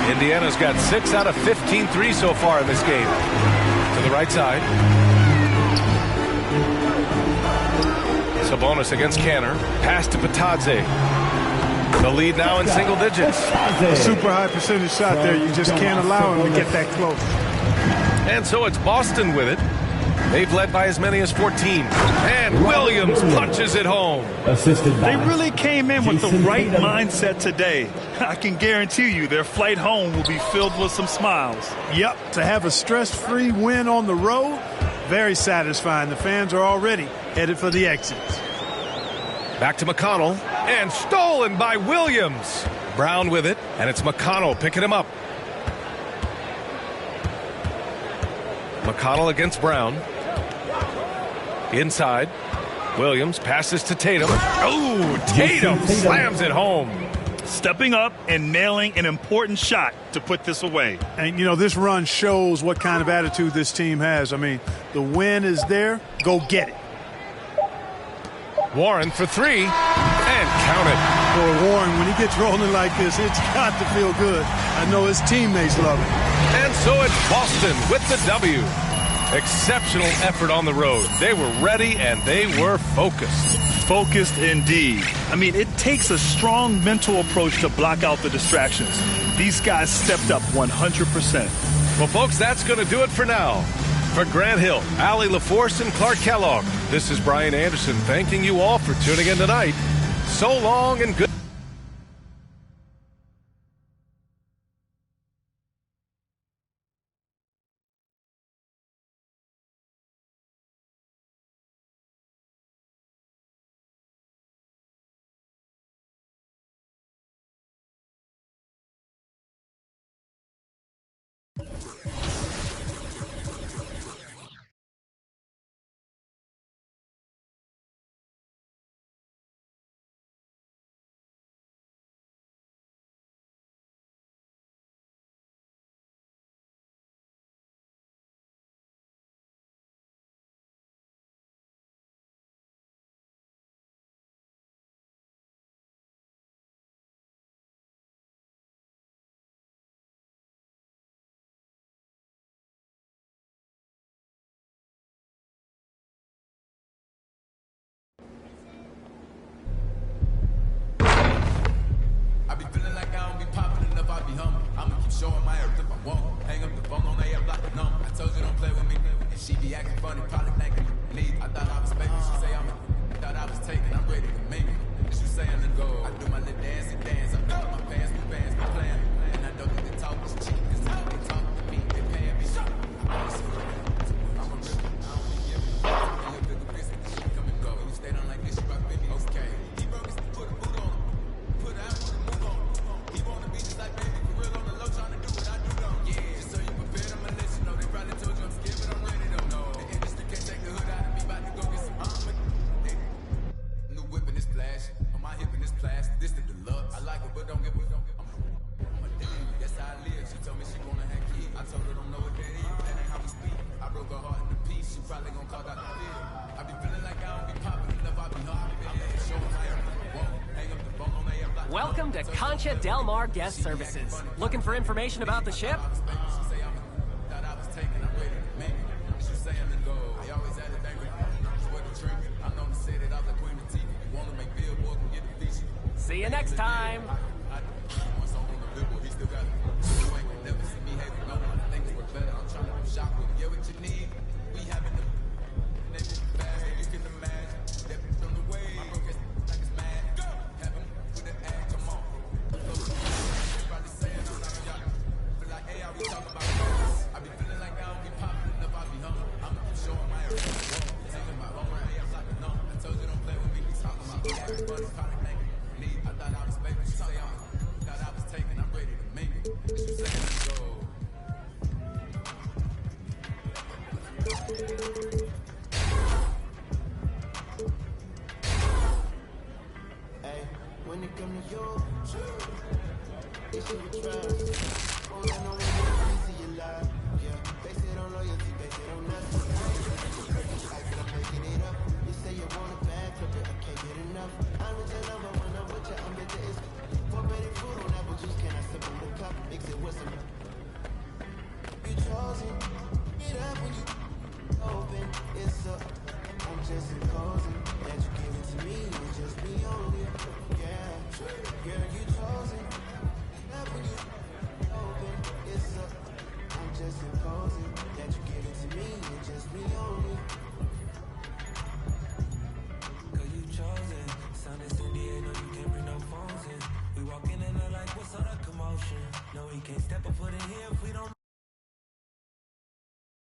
S8: Indiana's got 6 out of 15 threes so far in this game. To the right side. Sabonis against Kanter. Pass to Batadze. The lead now in single digits.
S2: A super high percentage shot there. You just can't allow him to get that close.
S8: And so it's Boston with it. They've led by as many as 14. And Williams punches it home.
S10: They really came in with the right mindset today. I can guarantee you their flight home will be filled with some smiles.
S2: Yep, to have a stress-free win on the road, very satisfying. The fans are already headed for the exits.
S8: Back to McConnell. And stolen by Williams. Brown with it. And it's McConnell picking him up. McConnell against Brown. Inside. Williams passes to Tatum. Oh, Tatum slams it home.
S10: Stepping up and nailing an important shot to put this away.
S2: And, you know, this run shows what kind of attitude this team has. I mean, the win is there. Go get it.
S8: Warren for 3. And count it.
S2: For Warren, when he gets rolling like this, it's got to feel good. I know his teammates love it.
S8: And so it's Boston with the W. Exceptional effort on the road. They were ready and they were focused.
S10: Focused indeed. I mean, it takes a strong mental approach to block out the distractions. These guys stepped up 100%.
S8: Well, folks, that's going to do it for now. For Grant Hill, Allie LaForce, and Clark Kellogg, this is Brian Anderson thanking you all for tuning in tonight. So long and good.
S13: Showing my earth if I won't. Hang up the phone on a block the number. I told you don't play with me. And she be acting funny, probably thinking me. I thought I was faking. She say I'm a thought I was taking. I'm ready to make it. She saying to go. I do my little dance and dance. I pick up my pants, new bands, be playing. And I know that the talk is cheap. Cause they talk to me, they paying me. I'm a real. I don't be giving. A little bigger business. She come and go. You stay down like this, you rock with me. Okay. He broke his put a boot on him. Put out, put a move on. He wanna be just like baby. For real on the low, trying to do what I do. This the deluxe. I like it, but don't get I'm a damn. That's how I live. She told me she wanna have kids. I told her don't know what that is. That ain't how we speak. I broke her heart into piece. She probably gonna call out the field. I be feeling like I don't be popping enough. I be hard. Showing my everything. Hang up the phone on a block.
S14: Welcome to Concha Del Mar Guest Services. Looking for information about the ship?
S13: She say I'm thought I was taking. I'm ready to make it. She saying to go. I always had a thing with what to drink. I'm known to say that I was the queen of TV. You wanna make billboards and get the feature.
S14: See you next time.
S13: Once I'm on the billboard, he still got it. You ain't gonna never see me having no one.
S15: You chosen, get up when you open, it's up. I'm just imposing that you give it to me and just be on it. Yeah, girl, you chosen, get up when you open, it's up. I'm just imposing that you give it to me and just be on it. Cause you chosen, sound is in the air, no you can't bring no phones in. We walk in and they're like, what's all that commotion? No, we can't step a foot in here if we don't.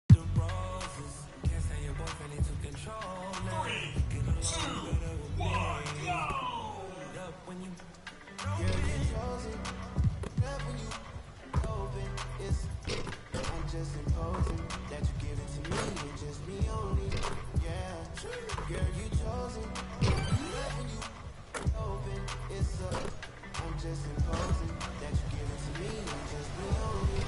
S15: The roses, can't say your boyfriend into control. 3, 2, 1, go! Up when you, girl, you chosen. Up when you open, it's. I'm just imposing that you give it to me and just be on it. Yeah, girl, you chosen. Up when you open, it's up. I'm just imposing that you give it to me and just be on it.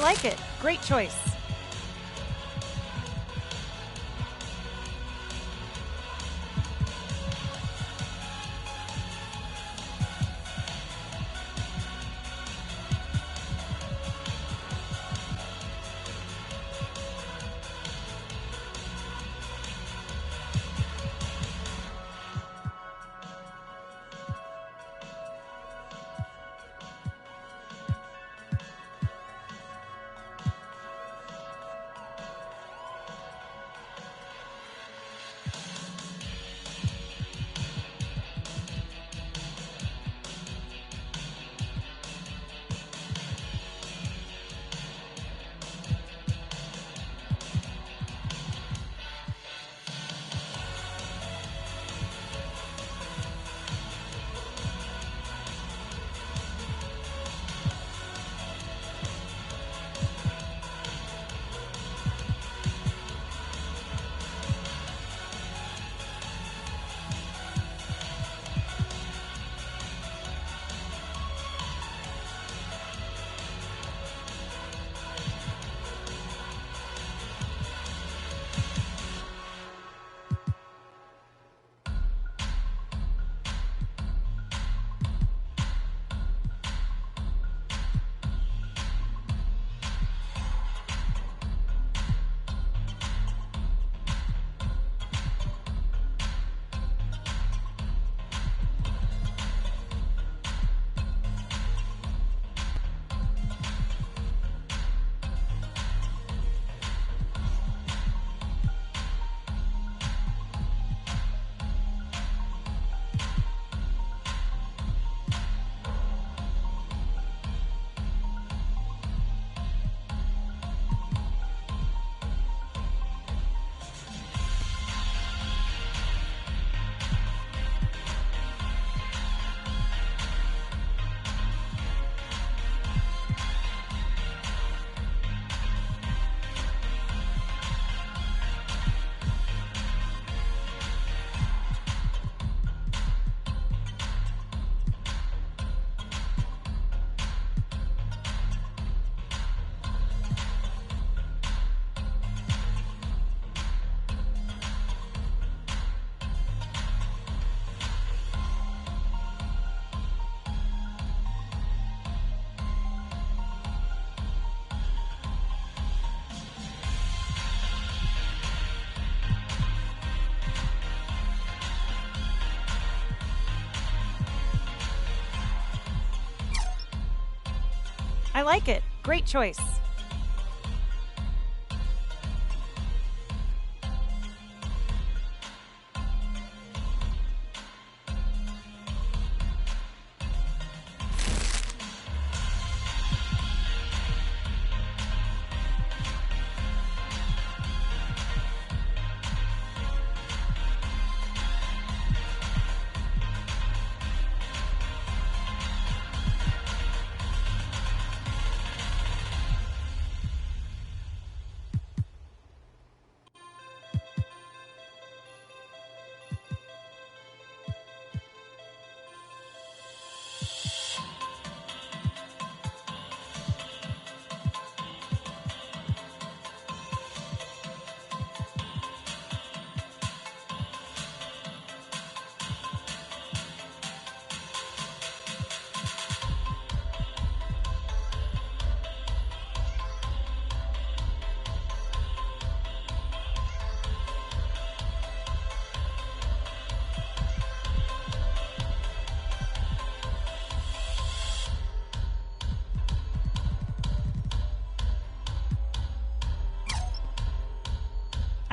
S16: like it. Great choice. I like it. Great choice.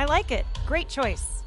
S16: I like it. Great choice.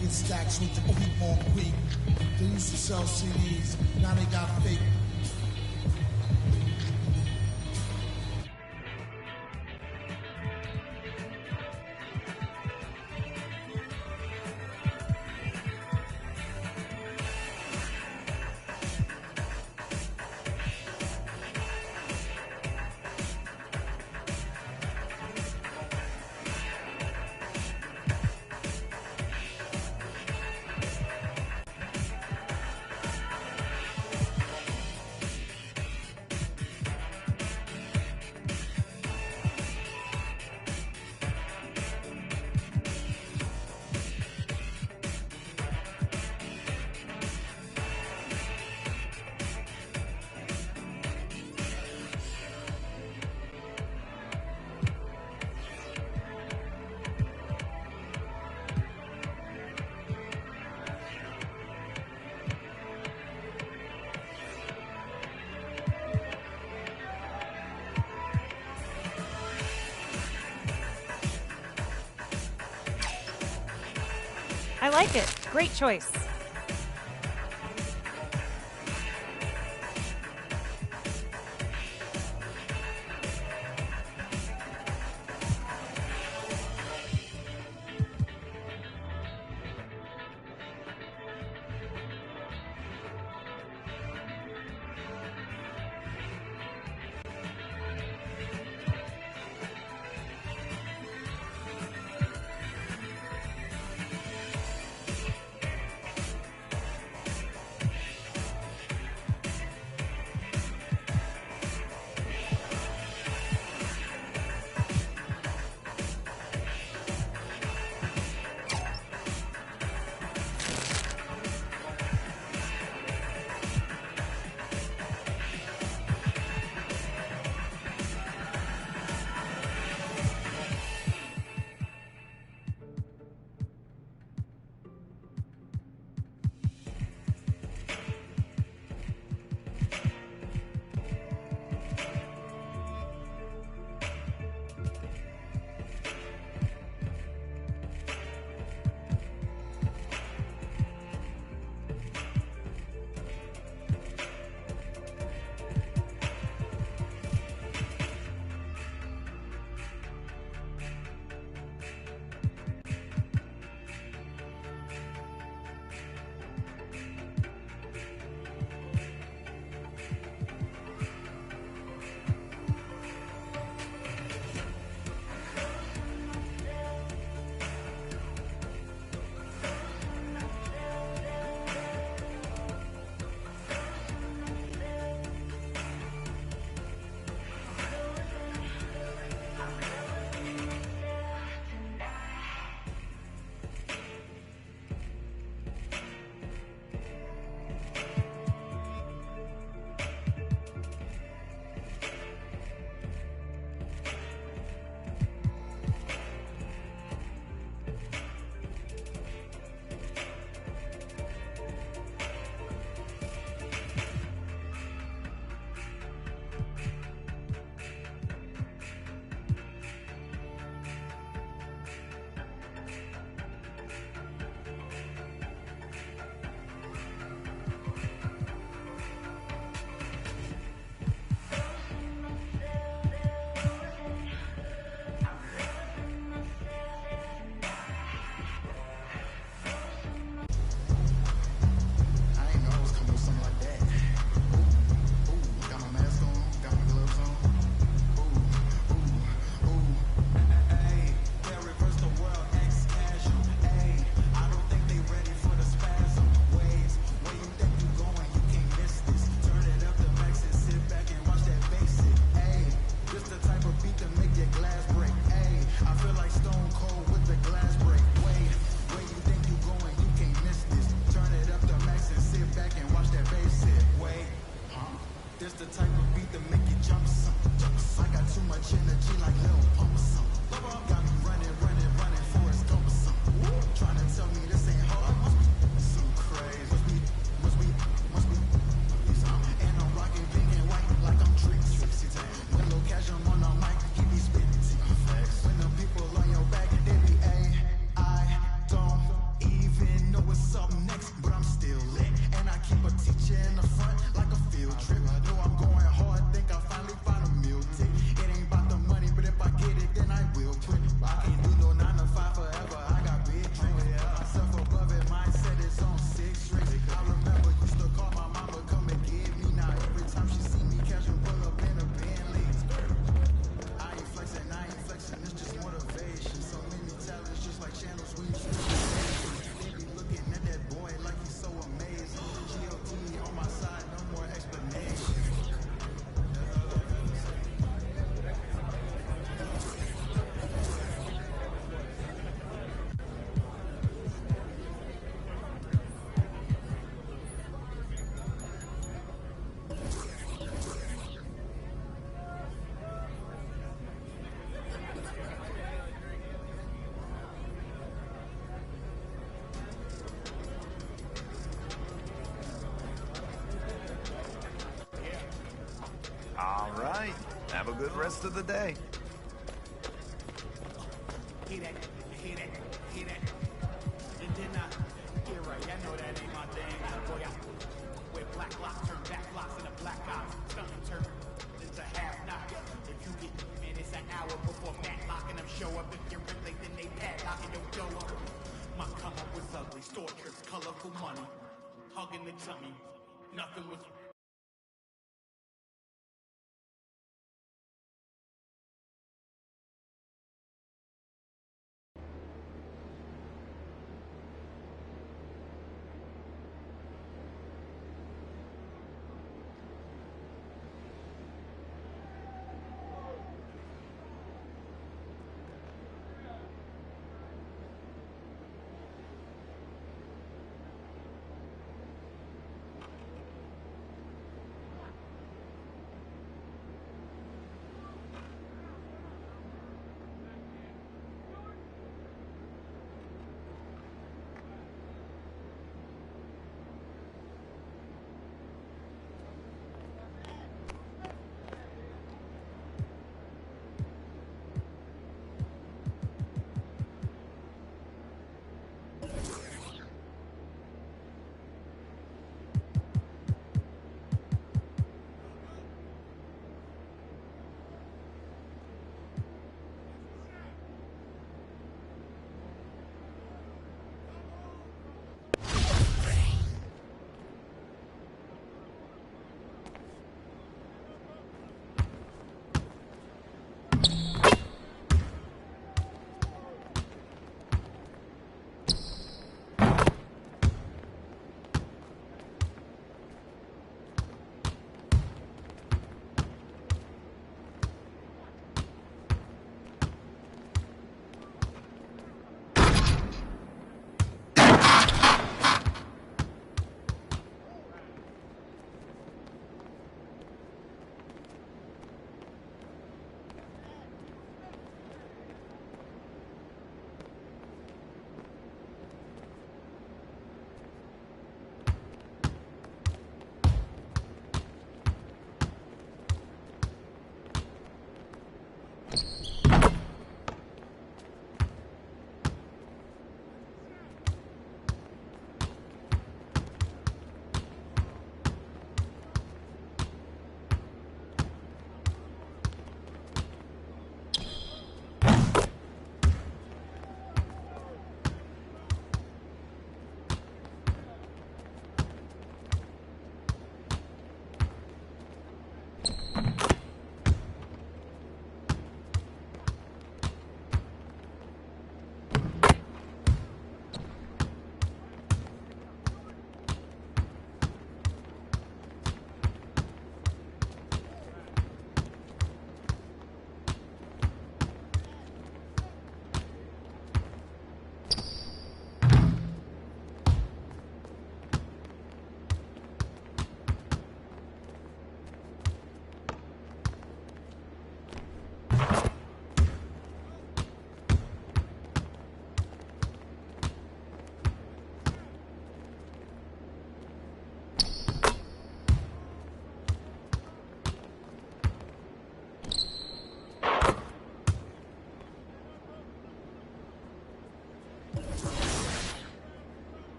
S17: get stacks with the creep on creep. They used to sell CDs, now they got fake.
S16: I like it. Great choice.
S17: Even
S18: good rest of the day.
S15: Hear that, hear that, hear that. And then you're right, I know that ain't my thing. Boy, I wear black locks, turn back locks in a black eye. Stunning turn into half knock. If you get, man, it's an hour before Matlock and them show up. If you're late, then they padlocking your door. My come up was ugly, store trips, colorful money. Hugging the tummy, nothing was.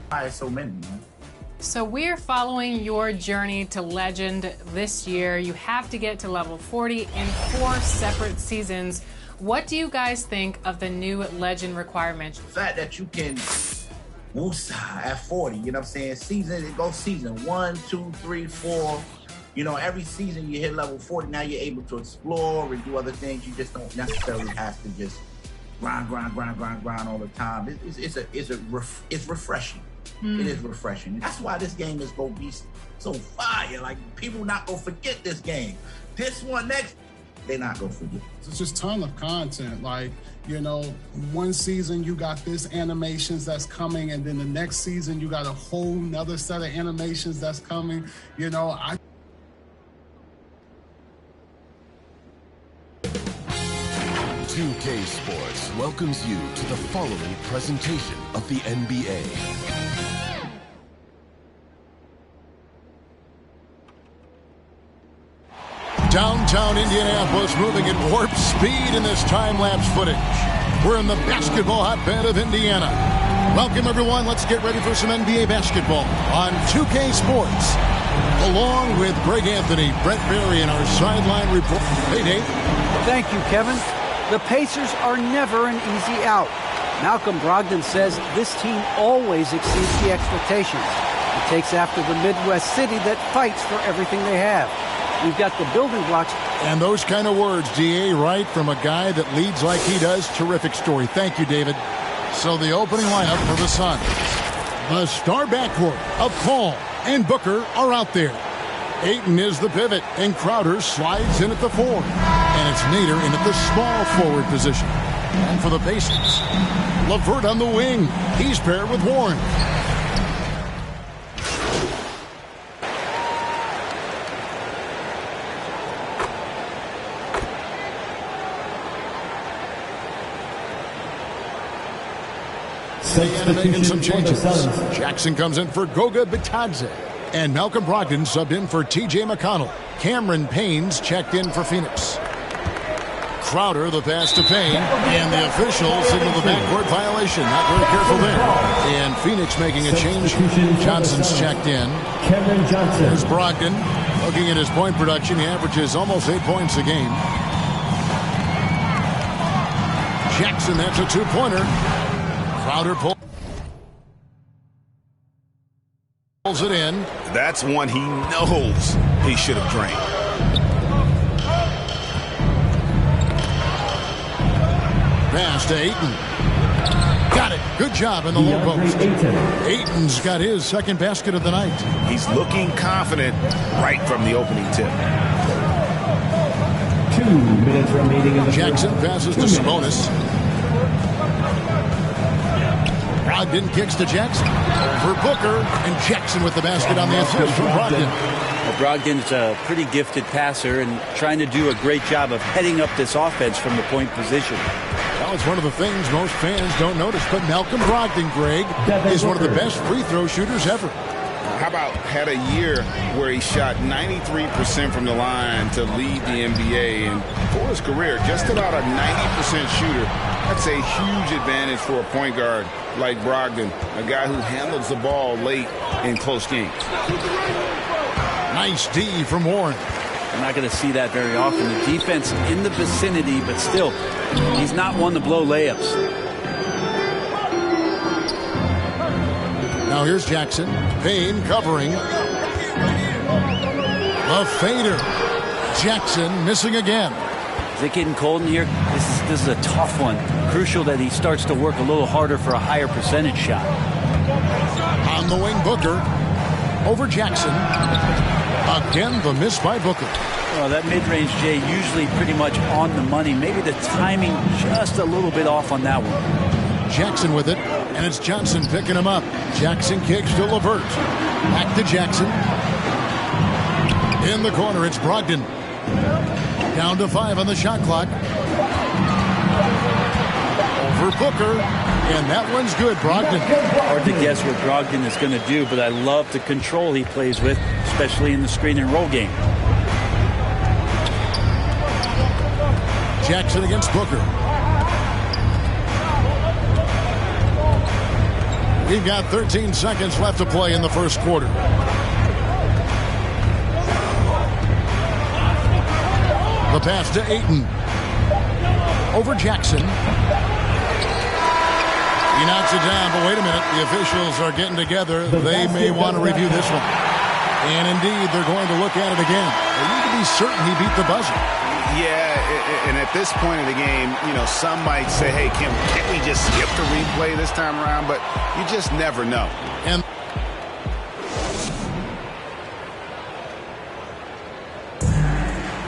S19: Why so many, man?
S20: So we're following your journey to legend this year. You have to get to level 40 in 4 separate seasons. What do you guys think of the new legend requirement?
S19: The fact that you can woosah at 40, you know what I'm saying? Season, it goes season 1, 2, 3, 4. You know, every season you hit level 40, now you're able to explore and do other things. You just don't necessarily have to just grind all the time. It's refreshing. It is refreshing. And that's why this game is gonna be so fire. Like, people not gonna forget this game. This one next, they're not gonna forget.
S21: It's just a ton of content. Like, you know, one season you got this animations that's coming, and then the next season you got a whole nother set of animations that's coming. You know,
S22: 2K Sports
S18: welcomes you to the following presentation of the NBA.
S1: Downtown Indianapolis moving at warp speed in this time-lapse footage. We're in the basketball hotbed of Indiana. Welcome, everyone. Let's get ready for some NBA basketball on 2K Sports. Along with Greg Anthony, Brett Berry, and our sideline report. Hey, Dave.
S6: Thank you, Kevin. The Pacers are never an easy out. Malcolm Brogdon says this team always exceeds the expectations. It takes after the Midwest city that fights for everything they have. We've got the building blocks.
S1: And those kind of words, D.A., right from a guy that leads like he does. Terrific story. Thank you, David. So the opening lineup for the Suns. The star backcourt of Paul and Booker are out there. Ayton is the pivot, and Crowder slides in at the 4. And it's Nader in at the small forward position. And for the Pacers, LeVert on the wing. He's paired with Warren. And making some changes. Jackson comes in for Goga Bitadze. And Malcolm Brogdon subbed in for T.J. McConnell. Cameron Payne's checked in for Phoenix. Crowder, the pass to Payne. And the official signaled the backcourt violation. Not very careful there. And Phoenix making a change. Johnson's checked in.
S12: Cameron Johnson.
S1: There's Brogdon. Looking at his point production, he averages almost 8 points a game. Jackson, that's a two-pointer. Crowder pulls it in.
S3: That's one he knows he should have drained.
S1: Pass to Ayton. Got it. Good job in the low post. Ayton's got his second basket of the night.
S3: He's looking confident right from the opening tip.
S12: 2 minutes remaining in the
S1: Jackson passes to Sabonis. Brogdon kicks to Jackson. For Booker, and Jackson with the basket on the assist from Brogdon.
S22: Well, Brogdon's a pretty gifted passer and trying to do a great job of heading up this offense from the point position.
S1: Well, it's one of the things most fans don't notice, but Malcolm Brogdon, Greg, is one of the best free throw shooters ever.
S3: How about had a year where he shot 93% from the line to lead the NBA, and for his career, just about a 90% shooter. That's a huge advantage for a point guard like Brogdon, a guy who handles the ball late in close games.
S1: Nice D from Warren.
S22: I'm not going to see that very often. The defense in the vicinity, but still, he's not one to blow layups.
S1: Now here's Jackson. Payne covering. A fader. Jackson missing again.
S22: Is it getting cold in here? This is a tough one. Crucial that he starts to work a little harder for a higher percentage shot.
S1: On the wing, Booker. Over Jackson. Again, the miss by Booker.
S22: Well, that mid-range, Jay, usually pretty much on the money. Maybe the timing just a little bit off on that one.
S1: Jackson with it, and it's Johnson picking him up. Jackson kicks to LeVert. Back to Jackson. In the corner, it's Brogdon. Down to 5 on the shot clock. Over Booker, and that one's good, Brogdon.
S22: Hard to guess what Brogdon is going to do, but I love the control he plays with, especially in the screen and roll game.
S1: Jackson against Booker. We've got 13 seconds left to play in the first quarter. The pass to Ayton. Over Jackson. He knocks it down, but wait a minute. The officials are getting together. They may want to review this one. And indeed, they're going to look at it again. They need to be certain he beat the buzzer.
S3: Yeah, and at this point in the game, you know, some might say, hey, can't we just skip the replay this time around? But you just never know.
S1: And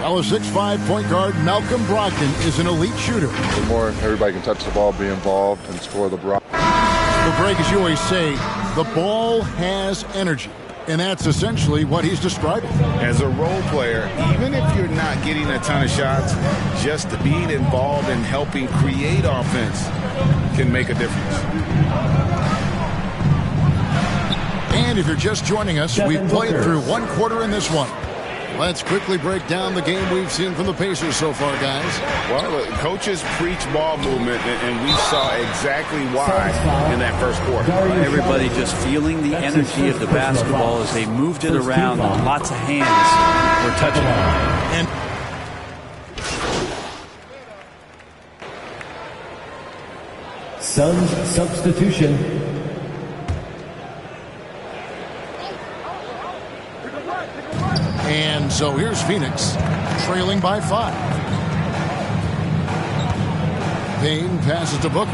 S1: well, a 6'5" point guard, Malcolm Brogdon, is an elite shooter.
S23: The more everybody can touch the ball, be involved, and score the block.
S1: Well, Greg, as you always say, the ball has energy. And that's essentially what he's describing.
S3: As a role player, even if you're not getting a ton of shots, just being involved in helping create offense can make a difference.
S1: And if you're just joining us, we've played through one quarter in this one. Let's quickly break down the game we've seen from the Pacers so far, guys.
S3: Well, look, coaches preach ball movement, and we saw exactly why in that first quarter.
S22: Everybody just feeling the energy of the basketball as they moved it around. Lots of hands were touching it.
S12: And Suns substitution.
S1: And so here's Phoenix, trailing by 5. Payne passes to Booker.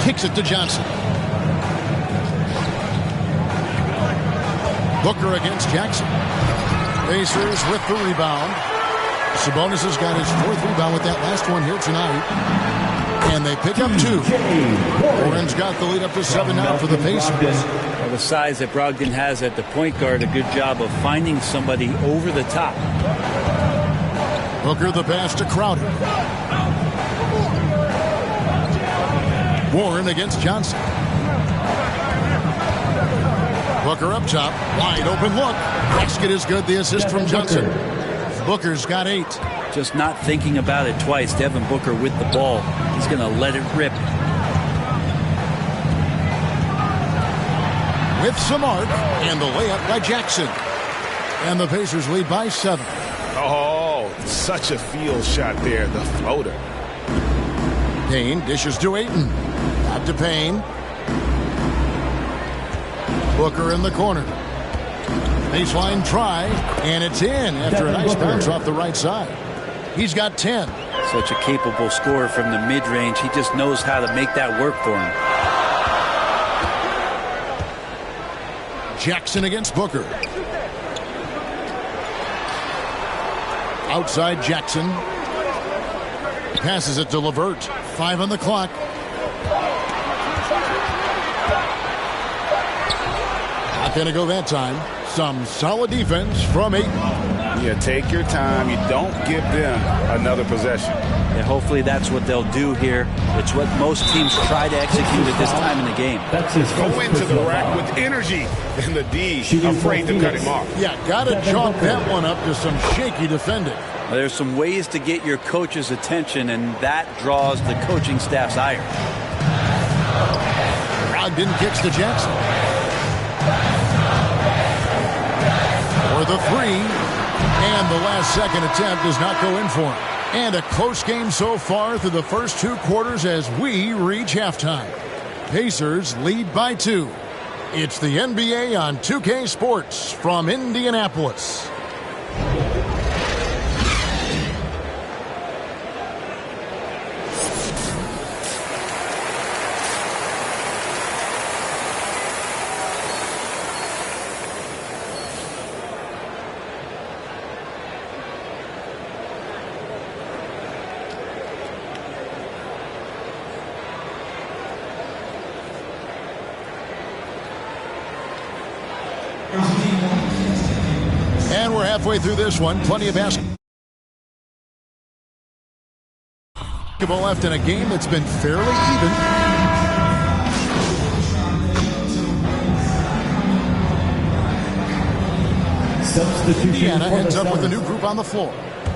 S1: Kicks it to Johnson. Booker against Jackson. Pacers with the rebound. Sabonis has got his 4th rebound with that last one here tonight. And they pick up 2. Warren's got the lead up to 7 now for the Pacers.
S22: Well, the size that Brogdon has at the point guard, a good job of finding somebody over the top.
S1: Booker the pass to Crowder. Warren against Johnson. Booker up top. Wide open look. Basket is good. The assist from Johnson. Booker's got 8.
S22: Just not thinking about it twice. Devin Booker with the ball. He's going to let it rip.
S1: With some arc, and the layup by Jackson. And the Pacers lead by 7.
S3: Oh, such a field shot there, the floater.
S1: Payne dishes to Ayton. Out to Payne. Booker in the corner. Baseline try, and it's in after a nice bounce off the right side. He's got 10.
S22: Such a capable scorer from the mid-range. He just knows how to make that work for him.
S1: Jackson against Booker. Outside Jackson. Passes it to LeVert. 5 on the clock. Not going to go that time. Some solid defense from Ayton.
S3: Yeah, take your time. You don't give them another possession.
S22: Yeah, hopefully that's what they'll do here. It's what most teams try to execute at this time in the game.
S3: Go into the rack with energy, and the D afraid to cut him off.
S1: Yeah, got to chalk that one up to some shaky defending.
S22: Well, there's some ways to get your coach's attention, and that draws the coaching staff's ire.
S1: Brogdon kicks to Jackson. For the 3. And the last second attempt does not go in for him. And a close game so far through the first 2 quarters as we reach halftime. Pacers lead by 2. It's the NBA on 2K Sports from Indianapolis. And we're halfway through this one. Plenty of basketball left in a game that's been fairly even. Indiana ends up with a new group on the floor.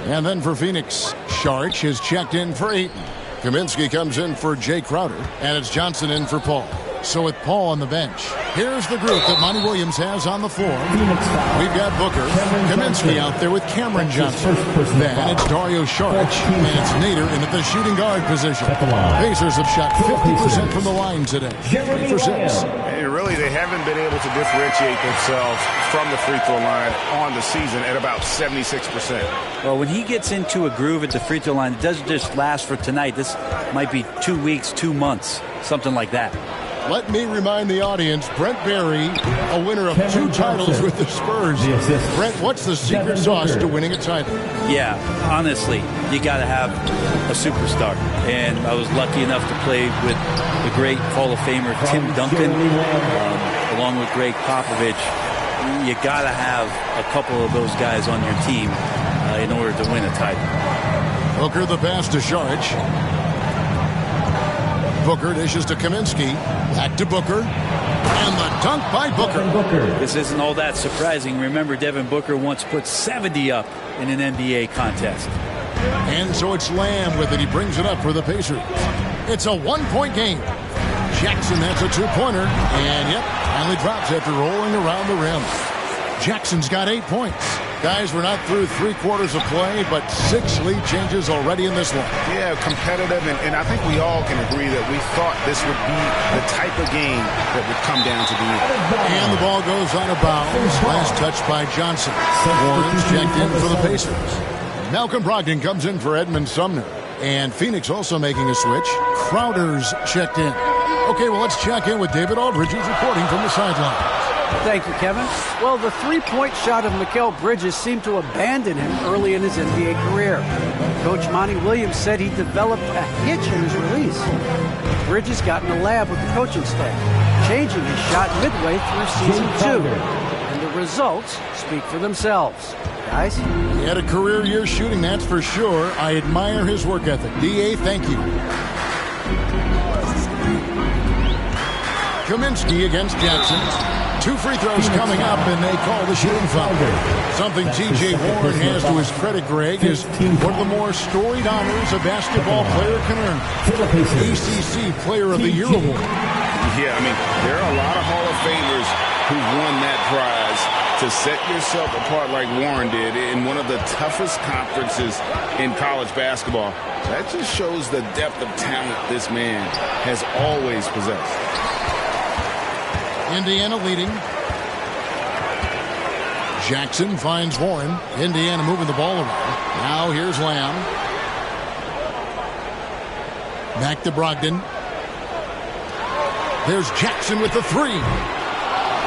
S1: And then for Phoenix, Saric is checked in for Ayton. Kaminsky comes in for Jay Crowder. And it's Johnson in for Paul. So with Paul on the bench, here's the group that Monty Williams has on the floor. We've got Booker, Kaminsky out there with Cameron Johnson. Then it's Dario Saric, and it's Nader in at the shooting guard position. Pacers have shot 50% from the line today. 3 for 6.
S3: And really, they haven't been able to differentiate themselves from the free throw line on the season at about 76%.
S22: Well, when he gets into a groove at the free throw line, it doesn't just last for tonight. This might be 2 weeks, 2 months, something like that.
S1: Let me remind the audience, Brent Barry, a winner of 2 titles with the Spurs. Brent, what's the secret sauce to winning a title?
S22: Yeah, honestly, you got to have a superstar. And I was lucky enough to play with the great Hall of Famer Tim Duncan. along with Greg Popovich. You got to have a couple of those guys on your team in order to win a title.
S1: Booker the pass to Saric. Booker dishes to Kaminsky. Back to Booker. And the dunk by Booker.
S22: This isn't all that surprising. Remember, Devin Booker once put 70 up in an NBA contest.
S1: And so it's Lamb with it. He brings it up for the Pacers. It's a one-point game. Jackson, that's a two-pointer. And, yep, finally drops after rolling around the rim. Jackson's got 8 points. Guys, we're not through 3 quarters of play, but 6 lead changes already in this one.
S3: Yeah, competitive, and I think we all can agree that we thought this would be the type of game that would come down to the end.
S1: And the ball goes out of bounds. Last touch by Johnson. Warren's checked in for the Pacers. Malcolm Brogdon comes in for Edmund Sumner. And Phoenix also making a switch. Crowder's checked in. Okay, well, let's check in with David Aldridge, who's reporting from the sideline.
S6: Thank you, Kevin. Well, the three-point shot of Mikal Bridges seemed to abandon him early in his NBA career. Coach Monty Williams said he developed a hitch in his release. Bridges got in the lab with the coaching staff, changing his shot midway through season 2. And the results speak for themselves. Guys?
S1: He had a career year shooting, that's for sure. I admire his work ethic. D.A., thank you. Kaminsky against Jackson. 2 free throws coming up, and they call the shooting foul. Something T.J. Warren has to his credit, Greg, is one of the more storied honors a basketball player can earn. ACC Player of the Year award.
S3: Yeah, I mean, there are a lot of Hall of Famers who won that prize. To set yourself apart like Warren did in one of the toughest conferences in college basketball, that just shows the depth of talent this man has always possessed.
S1: Indiana leading. Jackson finds Warren. Indiana moving the ball around. Now here's Lamb. Back to Brogdon. There's Jackson with the 3.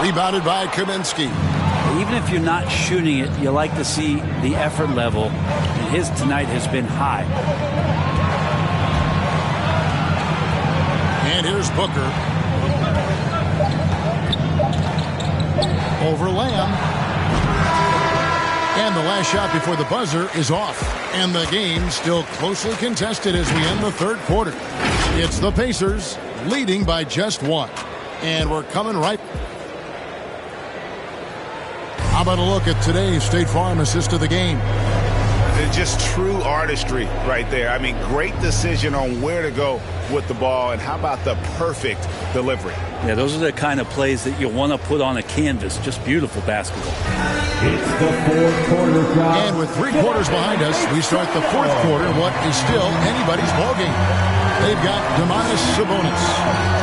S1: Rebounded by Kaminsky.
S22: Even if you're not shooting it, you like to see the effort level. And his tonight has been high.
S1: And here's Booker. Over Lamb. And the last shot before the buzzer is off. And the game still closely contested as we end the third quarter. It's the Pacers leading by just 1. And we're coming right. How about a look at today's State Farm assist of the game?
S3: It's just true artistry right there. I mean, great decision on where to go with the ball, and how about the perfect delivery?
S22: Yeah, those are the kind of plays that you want to put on a canvas. Just beautiful basketball.
S12: It's the fourth quarter crowd.
S1: And with 3 quarters behind us, we start the fourth quarter, what is still anybody's ballgame. They've got Domantas Sabonis.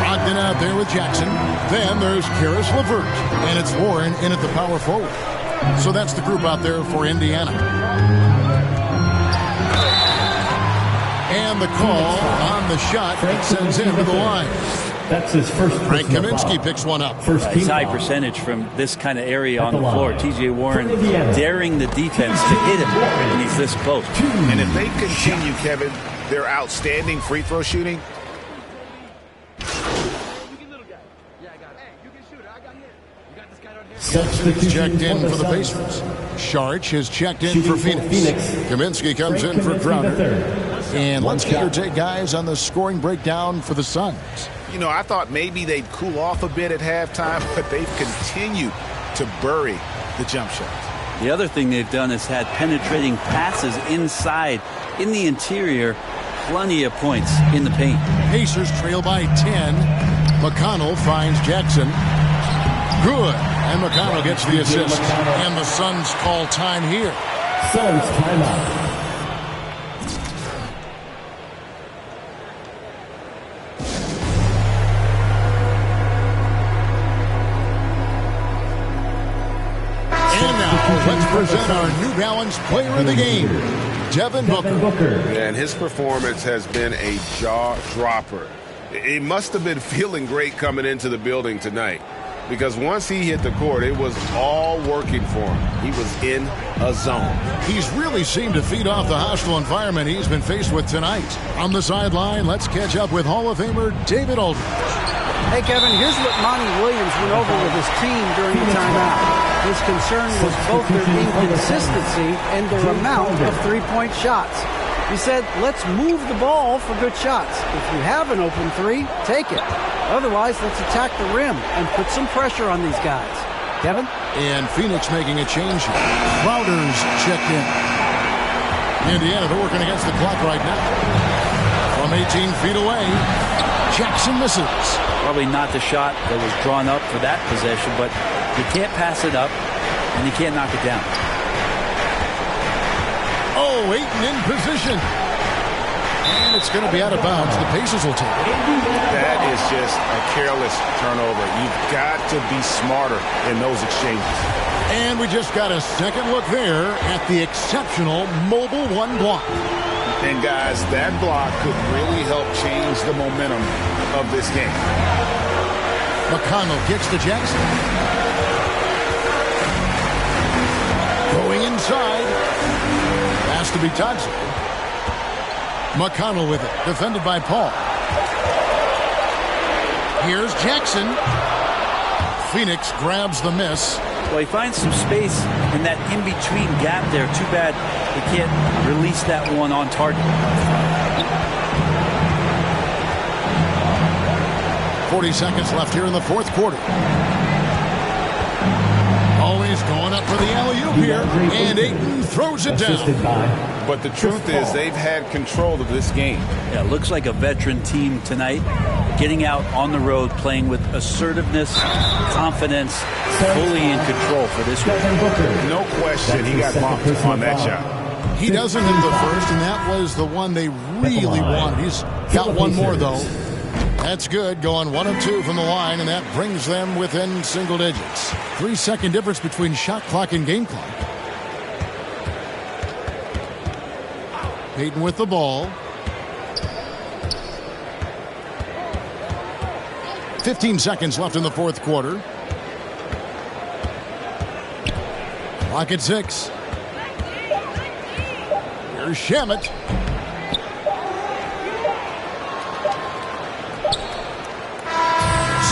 S1: Brogdon out there with Jackson. Then there's Karis LeVert. And it's Warren in at the power forward. So that's the group out there for Indiana. And the call on the shot that sends him to the line.
S12: That's his first.
S1: Frank Kaminsky picks one up.
S22: It's high percentage from this kind of area on the floor. T.J. Warren daring the defense to hit him when he's this close.
S3: And if they continue, Kevin, their outstanding free throw shooting.
S1: Substitute checked in for the Pacers. Saric has checked in for Phoenix. Kaminsky comes in for Crowder. And let's get your take, guys, on the scoring breakdown for the Suns.
S3: You know, I thought maybe they'd cool off a bit at halftime, but they've continued to bury the jump shots.
S22: The other thing they've done is had penetrating passes inside, in the interior, plenty of points in the paint.
S1: Pacers trail by 10. McConnell finds Jackson. Good. And McConnell gets the assist. And the Suns call time here.
S12: Suns timeout.
S1: Let's present our New Balance Player of the Game, Devin Booker.
S4: And his performance has been a jaw-dropper. He must have been feeling great coming into the building tonight, because once he hit the court, it was all working for him. He was in a zone.
S1: He's really seemed to feed off the hostile environment he's been faced with tonight. On the sideline, let's catch up with Hall of Famer David Aldridge.
S6: Hey, Kevin, here's what Monty Williams went over with his team during the timeout. His concern was both their inconsistency and their amount of three-point shots. He said, let's move the ball for good shots. If you have an open three, take it. Otherwise, let's attack the rim and put some pressure on these guys. Kevin?
S1: And Phoenix making a change here. Crowder's checked in. Indiana, they're working against the clock right now. From 18 feet away, Jackson misses.
S22: Probably not the shot that was drawn up for that possession, but you can't pass it up, and you can't knock it down.
S1: Oh, Ayton in position. And it's going to be out of bounds. The Pacers will take it.
S3: That is just a careless turnover. You've got to be smarter in those exchanges.
S1: And we just got a second look there at the exceptional mobile one block.
S3: And guys, that block could really help change the momentum of this game.
S1: McConnell kicks to Jackson. Going inside. Has to be Todson. McConnell with it. Defended by Paul. Here's Jackson. Phoenix grabs the miss.
S22: Well, he finds some space in that in-between gap there. Too bad he can't release that one on target.
S1: 40 seconds left here in the fourth quarter. Always going up for the alley-oop here, and Ayton throws it down.
S3: But the truth is they've had control of this game.
S22: Yeah, looks like a veteran team tonight, getting out on the road, playing with assertiveness, confidence, fully in control for this one.
S3: No question he got bumped on that shot.
S1: He doesn't hit the first, and that was the one they really wanted. He's got one more, though. That's good, going 1 of 2 from the line, and that brings them within single digits. 3-second difference between shot clock and game clock. Payton with the ball. 15 seconds left in the fourth quarter. Clock at 6. Here's Shamet.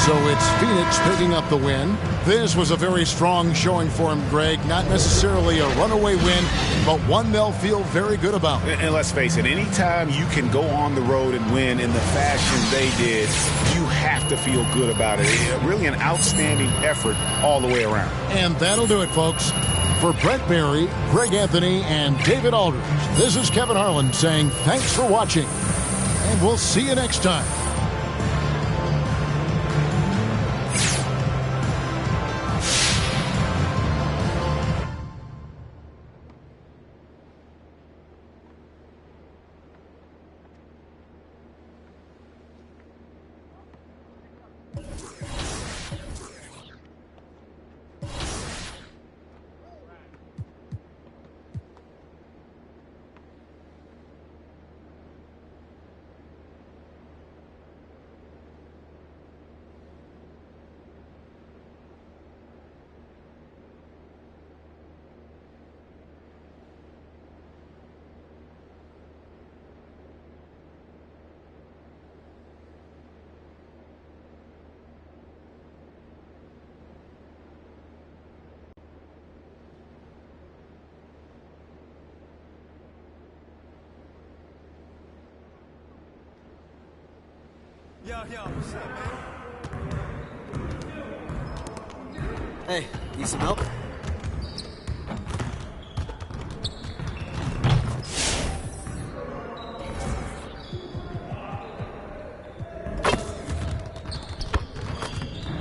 S1: So it's Phoenix picking up the win. This was a very strong showing for him, Greg. Not necessarily a runaway win, but one they'll feel very good about.
S3: And let's face it, anytime you can go on the road and win in the fashion they did, you have to feel good about it. Really an outstanding effort all the way around.
S1: And that'll do it, folks. For Brett Barry, Greg Anthony, and David Aldridge, this is Kevin Harlan saying thanks for watching, and we'll see you next time.
S5: Yo, what's up, man?
S7: Hey, need some help?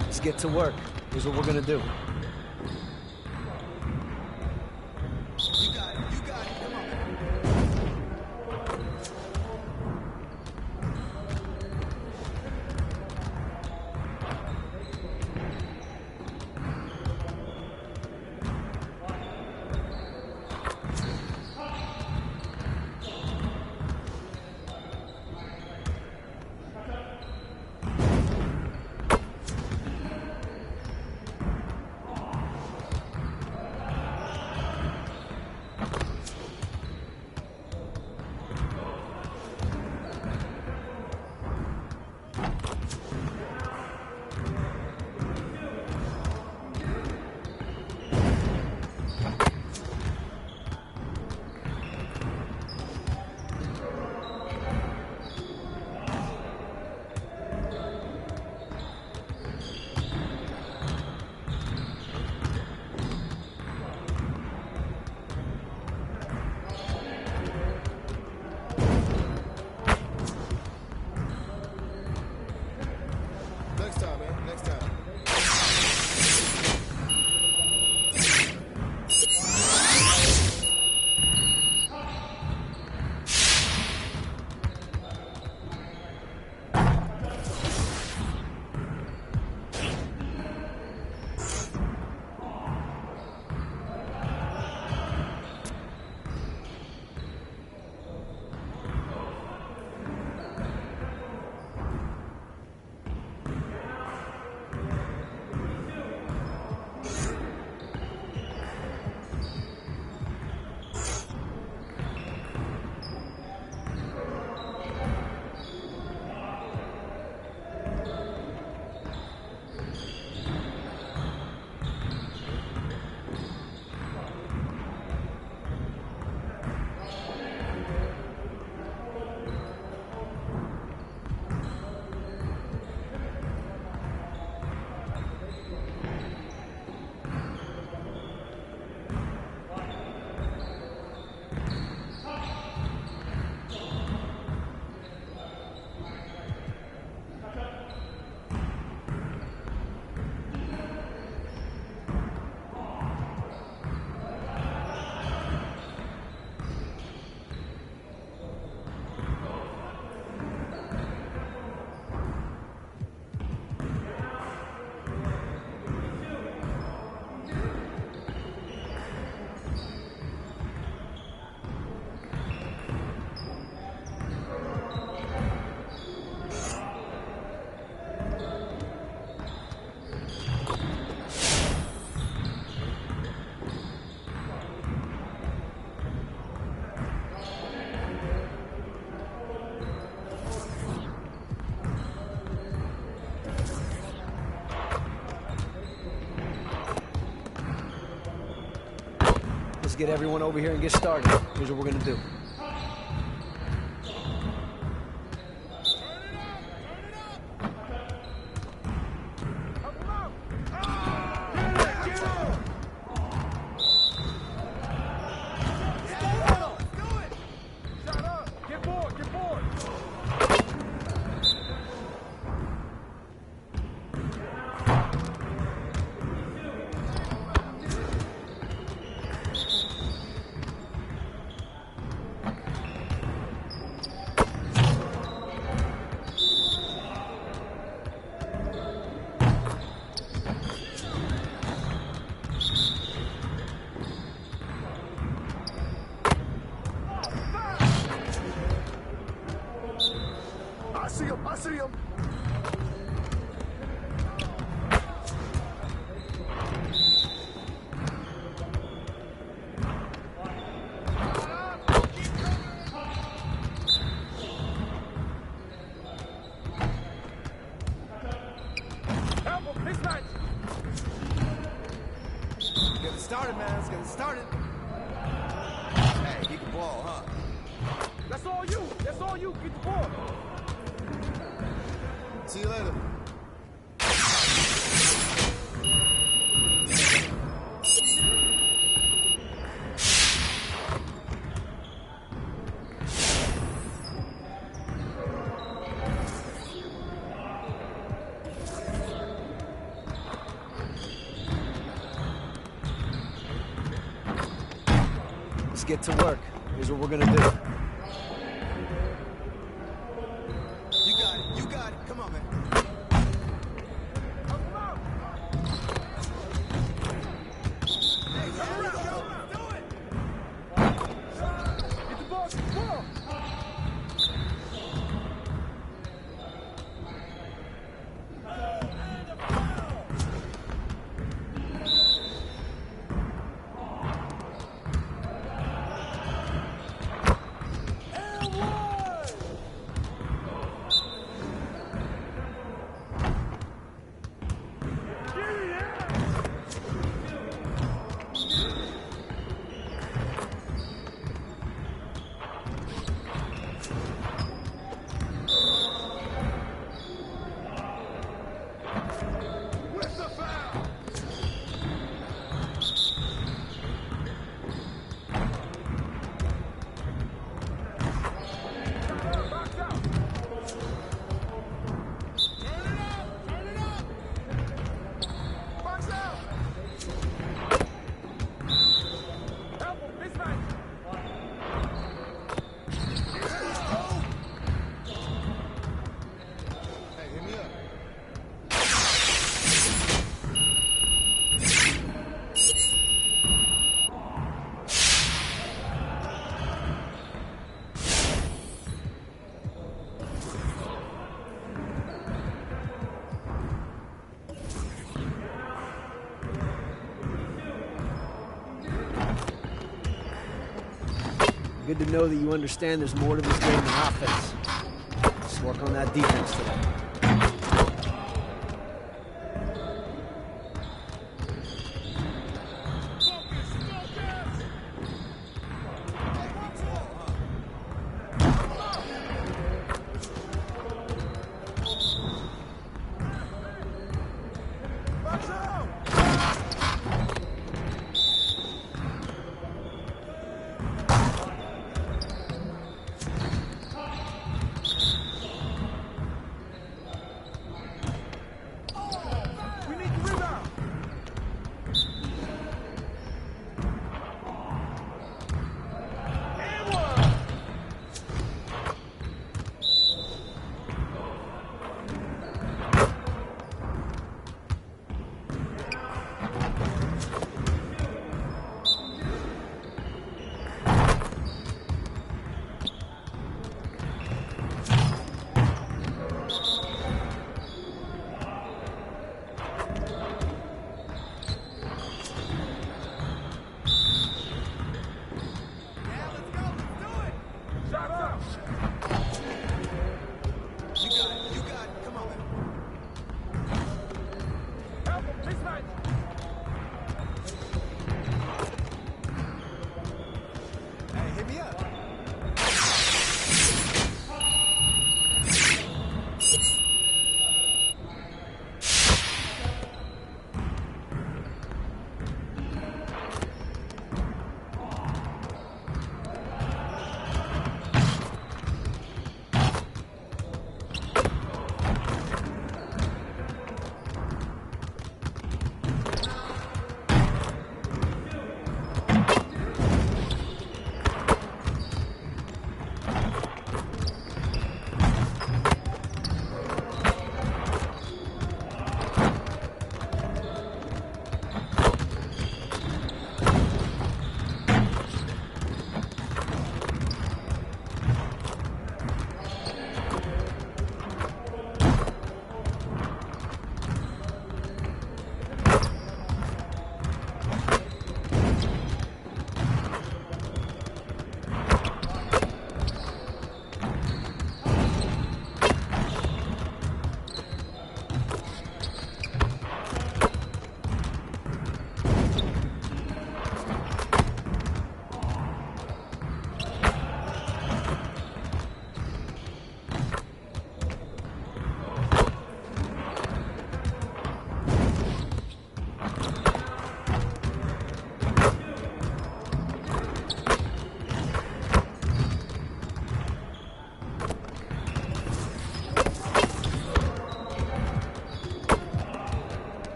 S7: Let's get to work. Here's what we're gonna do. get everyone over here and get started. Here's what we're going to do.
S2: I see him.
S5: Help him, mismatch.
S2: Get it started, man. Let's get it started. Hey, keep the ball, huh?
S5: That's all you. That's all you. Get the ball.
S2: See you later.
S7: Let's get to work. Here's what we're going to do.
S2: You got it. Come on, man.
S7: Good to know that you understand there's more to this game than offense. Let's work on that defense today.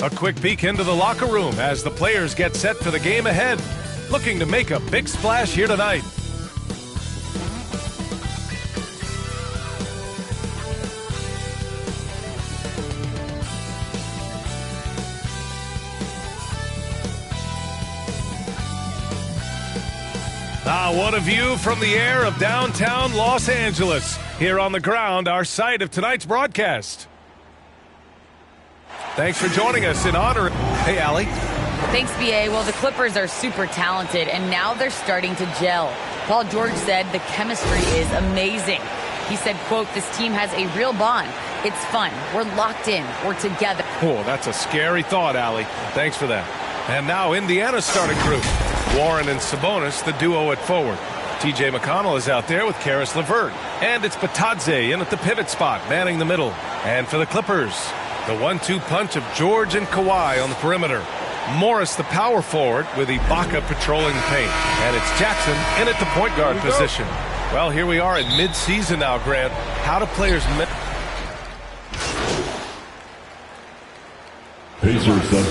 S8: A quick peek into the locker room as the players get set for the game ahead. Looking to make a big splash here tonight. What a view from the air of downtown Los Angeles. Here on the ground, our site of tonight's broadcast. Thanks for joining us in honor. Hey, Allie.
S9: Thanks, B.A. Well, the Clippers are super talented, and now they're starting to gel. Paul George said the chemistry is amazing. He said, quote, "This team has a real bond. It's fun. We're locked in. We're together."
S8: Oh, that's a scary thought, Allie. Thanks for that. And now Indiana's starting group. Warren and Sabonis, the duo at forward. T.J. McConnell is out there with Karis LeVert. And it's Batadze in at the pivot spot, manning the middle. And for the Clippers, the 1-2 punch of George and Kawhi on the perimeter. Morris, the power forward, with Ibaka patrolling the paint. And it's Jackson in at the point guard position. Well, here we are in mid-season now, Grant. How do players...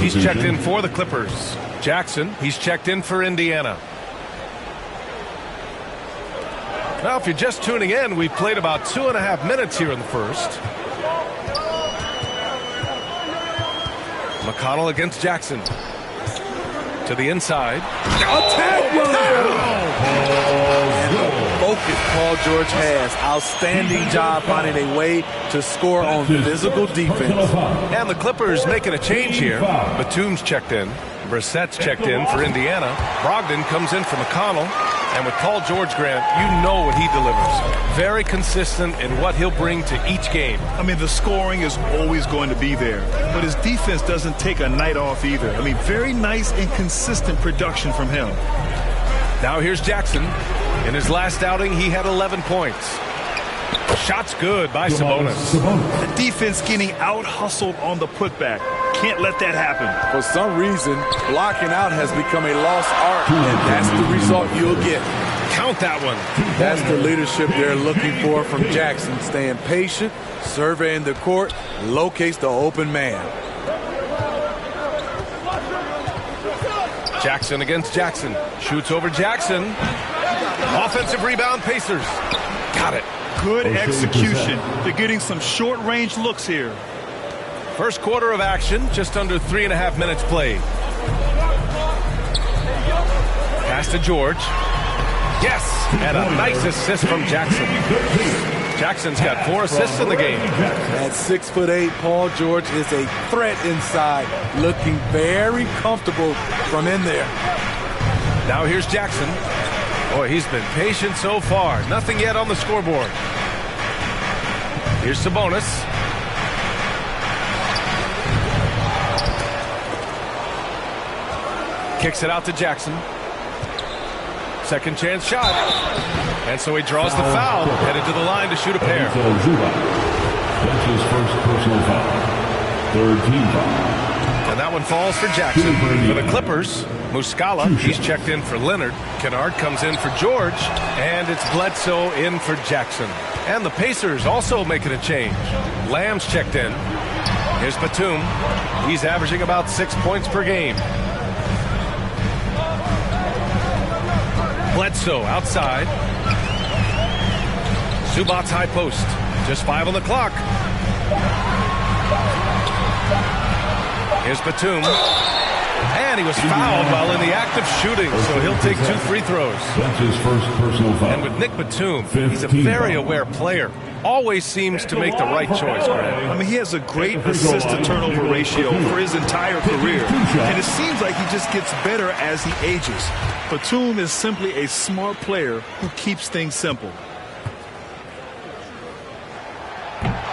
S8: He's checked in for the Clippers. Jackson, he's checked in for Indiana. Now, if you're just tuning in, we've played about 2.5 minutes here in the first. McConnell against Jackson. To the inside.
S10: Focus Paul George has. Outstanding job finding a way to score on physical defense.
S8: And the Clippers making a change here. Batum's checked in. Brissett's checked in for Indiana. Brogdon comes in for McConnell. And with Paul George, Grant, you know what he delivers. Very consistent in what he'll bring to each game.
S11: I mean, the scoring is always going to be there. But his defense doesn't take a night off either. I mean, very nice and consistent production from him.
S8: Now here's Jackson. In his last outing, he had 11 points. Shot's good by Sabonis.
S11: The defense getting out-hustled on the putback. Can't let that happen.
S10: For some reason, blocking out has become a lost art, and that's the result you'll get.
S8: Count that one.
S10: That's the leadership they're looking for from Jackson. Staying patient, surveying the court, locates the open man.
S8: Jackson against Jackson. Shoots over Jackson. Offensive rebound, Pacers. Got it.
S11: Good execution. They're getting some short-range looks here.
S8: First quarter of action, just under 3.5 minutes played. Pass to George. Yes, and a nice assist from Jackson. Jackson's got 4 assists in the game.
S10: At 6'8", Paul George is a threat inside, looking very comfortable from in there.
S8: Now here's Jackson. Boy, he's been patient so far. Nothing yet on the scoreboard. Here's Sabonis. Kicks it out to Jackson. Second chance shot. And so he draws the foul. Headed to the line to shoot a pair.
S12: That's his first personal foul. Third team foul.
S8: And that one falls for Jackson. For the Clippers, Muscala, he's checked in for Leonard. Kennard comes in for George. And it's Bledsoe in for Jackson. And the Pacers also making a change. Lamb's checked in. Here's Batum. He's averaging about 6 points per game. Bledsoe outside. Zubac's high post. Just 5 on the clock. Here's Batum. And he was fouled while in the act of shooting, so he'll take 2 free throws.
S12: That's his first personal foul.
S8: And with Nick Batum, he's a very aware player. Always seems to make the right choice, Brad.
S11: I mean, he has a great assist-to-turnover ratio for his entire career. And it seems like he just gets better as he ages. Batum is simply a smart player who keeps things simple.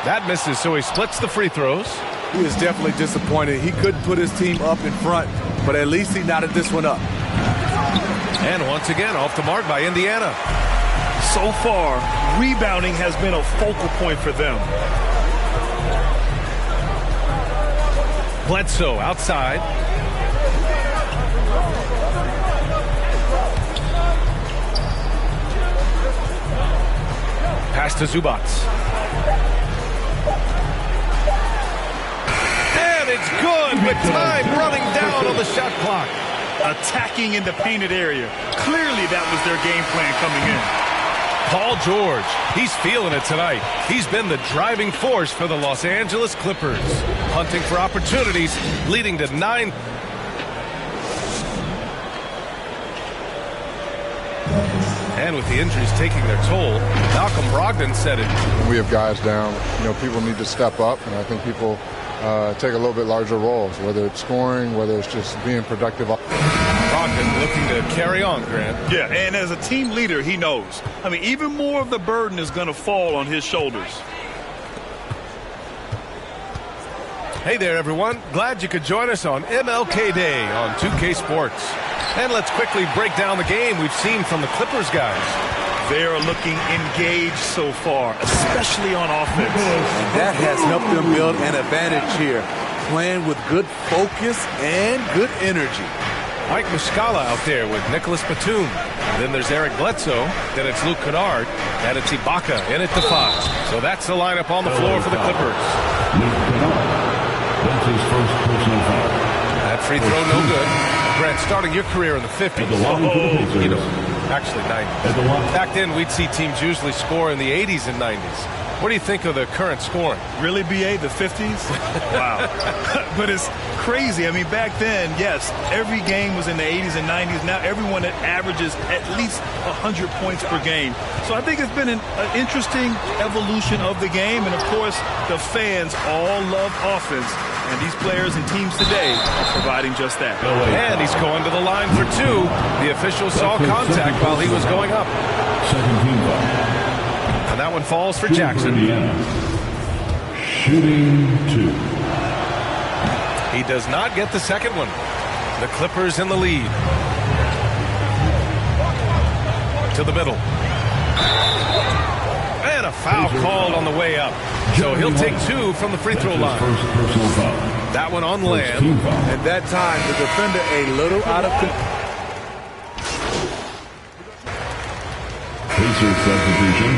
S8: That misses, so he splits the free throws.
S10: He is definitely disappointed. He couldn't put his team up in front, but at least he knotted this one up.
S8: And once again, off the mark by Indiana.
S11: So far, rebounding has been a focal point for them.
S8: Bledsoe outside. to Zubac. And it's good with time running down on the shot clock.
S11: Attacking in the painted area. Clearly that was their game plan coming in.
S8: Paul George, he's feeling it tonight. He's been the driving force for the Los Angeles Clippers. Hunting for opportunities, leading to 9. And with the injuries taking their toll, Malcolm Brogdon said it.
S23: When we have guys down, people need to step up, and I think people take a little bit larger roles, whether it's scoring, whether it's just being productive.
S8: Brogdon looking to carry on, Grant.
S11: Yeah, and as a team leader, he knows. I mean, even more of the burden is going to fall on his shoulders.
S8: Hey there, everyone. Glad you could join us on MLK Day on 2K Sports. And let's quickly break down the game we've seen from the Clippers guys.
S11: They are looking engaged so far, especially on offense.
S10: And that has helped them build an advantage here, playing with good focus and good energy.
S8: Mike Muscala out there with Nicholas Batum. Then there's Eric Bledsoe. Then it's Luke Kennard. And it's Ibaka in at the 5. So that's the lineup on the floor for the Clippers.
S12: That's his first personal foul.
S8: That free throw no good. Grant, starting your career in the 50s. Actually 90s. Back then, we'd see teams usually score in the 80s and 90s. What do you think of the current scoring?
S11: Really, BA, the 50s? Wow. But it's crazy. I mean, back then, yes, every game was in the 80s and 90s. Now everyone averages at least 100 points per game. So I think it's been an interesting evolution of the game. And, of course, the fans all love offense. And these players and teams today are providing just that.
S8: And he's going to the line for 2. The official saw contact while he was going up. And that one falls for Jackson.
S12: Shooting 2.
S8: He does not get the second one. The Clippers in the lead. To the middle. And a foul called on the way up. So he'll take 2 from the free throw line. That one on land.
S10: And that time, the defender a little out of control.
S12: Pacer substitution.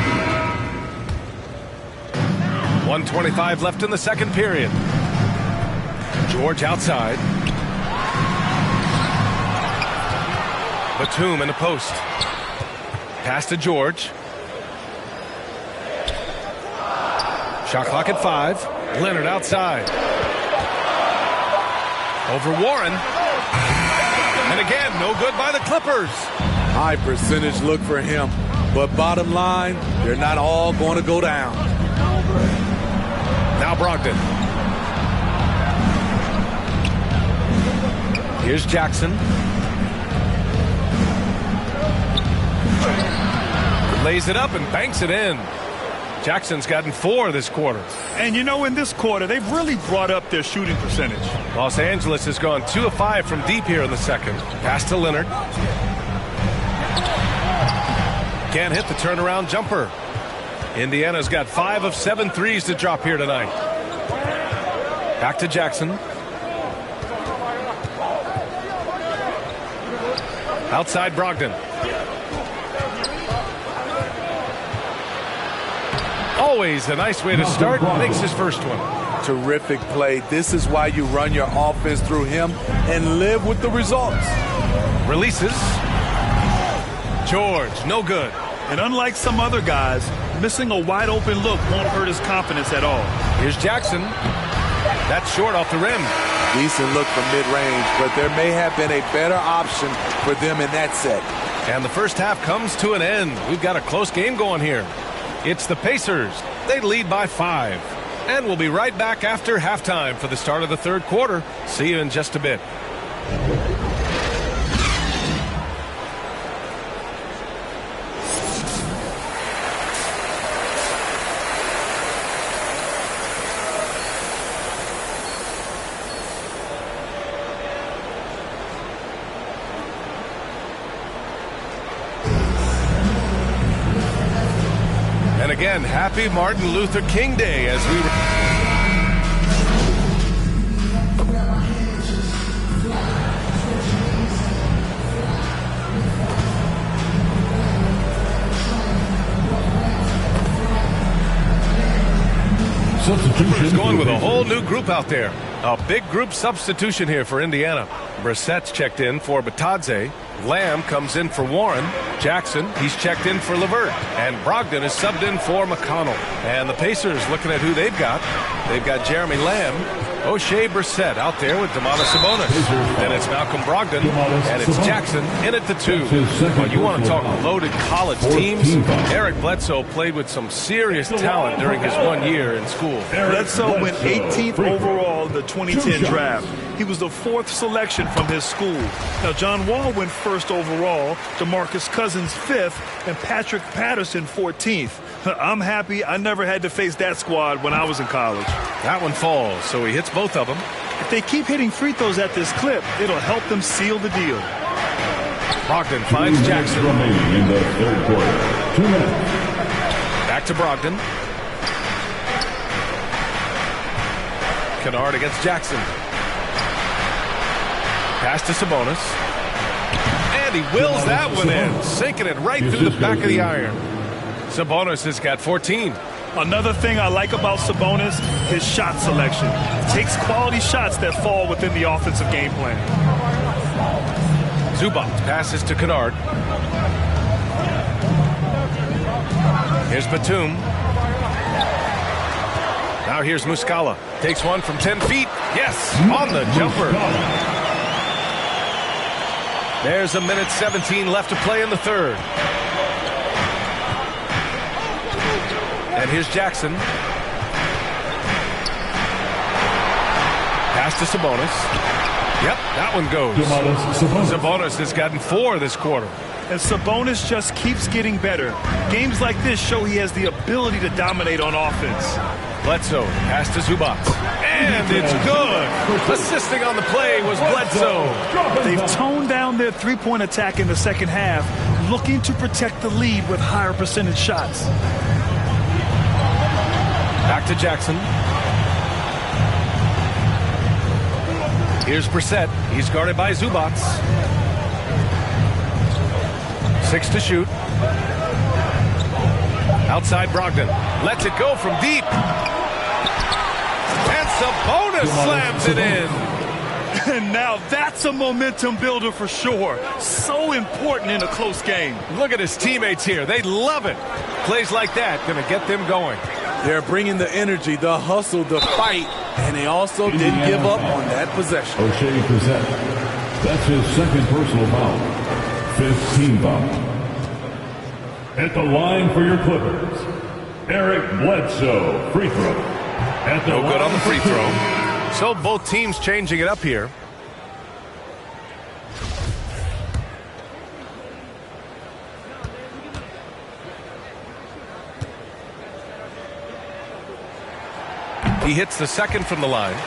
S8: 1:25 left in the second period. George outside. Batum in the post. Pass to George. Shot clock at 5. Leonard outside. Over Warren. And again, no good by the Clippers.
S10: High percentage look for him. But bottom line, they're not all going to go down.
S8: Now Brogdon. Here's Jackson. Lays it up and banks it in. Jackson's gotten 4 this quarter.
S11: And you know, in this quarter, they've really brought up their shooting percentage.
S8: Los Angeles has gone 2 of 5 from deep here in the second. Pass to Leonard. Can't hit the turnaround jumper. Indiana's got 5 of 7 threes to drop here tonight. Back to Jackson. Outside Brogdon. Always a nice way to start. Makes his first one.
S10: Terrific play. This is why you run your offense through him and live with the results.
S8: Releases. George, no good.
S11: And unlike some other guys, missing a wide open look won't hurt his confidence at all.
S8: Here's Jackson. That's short off the rim.
S10: Decent look from mid-range, but there may have been a better option for them in that set.
S8: And the first half comes to an end. We've got a close game going here. It's the Pacers. They lead by 5. And we'll be right back after halftime for the start of the third quarter. See you in just a bit. And again, happy Martin Luther King Day as we... Clippers going with a whole new group out there. A big group substitution here for Indiana. Brissett's checked in for Batadze. Lamb comes in for Warren. Jackson, he's checked in for LeVert. And Brogdon is subbed in for McConnell. And the Pacers looking at who they've got. They've got Jeremy Lamb, O'Shea Brissett out there with Domantas Sabonis. Then it's Malcolm Brogdon, and it's Jackson in at the 2. Well, you want to talk loaded college teams? Eric Bledsoe played with some serious talent during his 1 year in school.
S11: Bledsoe went 18th overall in the 2010 draft. He was the 4th selection from his school. Now, John Wall went 1st overall, DeMarcus Cousins 5th, and Patrick Patterson 14th. I'm happy I never had to face that squad when I was in college.
S8: That one falls, so he hits both of them.
S11: If they keep hitting free throws at this clip, it'll help them seal the deal.
S8: Brogdon finds Jackson.
S12: Remaining in the third quarter. 2 minutes.
S8: Back to Brogdon. Kennard against Jackson. Pass to Sabonis. And he wills that one in, sinking it right through the back of the iron. Sabonis has got 14.
S11: Another thing I like about Sabonis, his shot selection. Takes quality shots that fall within the offensive game plan.
S8: Zubac passes to Kennard. Here's Batum. Now here's Muscala. Takes one from 10 feet. Yes, on the jumper. There's 1:17 left to play in the third. And here's Jackson. Pass to Sabonis. Yep, that one goes. Sabonis has gotten 4 this quarter.
S11: And Sabonis just keeps getting better. Games like this show he has the ability to dominate on offense.
S8: Bledsoe, pass to Zubac. And it's good. Assisting on the play was Bledsoe.
S11: They've toned down their three-point attack in the second half, looking to protect the lead with higher percentage shots.
S8: Back to Jackson. Here's Brissett. He's guarded by Zubac. 6 to shoot. Outside Brogdon. Lets it go from deep. And Sabonis slams it in.
S11: And now that's a momentum builder for sure. So important in a close game.
S8: Look at his teammates here. They love it. Plays like that going to get them going.
S10: They're bringing the energy, the hustle, the fight, and they also didn't give up on that possession.
S12: O'Shea Brissett. That's his second personal foul. 5th team foul. At the line for your Clippers, Eric Bledsoe, free throw.
S8: No good on the free throw. So both teams changing it up here. He hits the second from the line.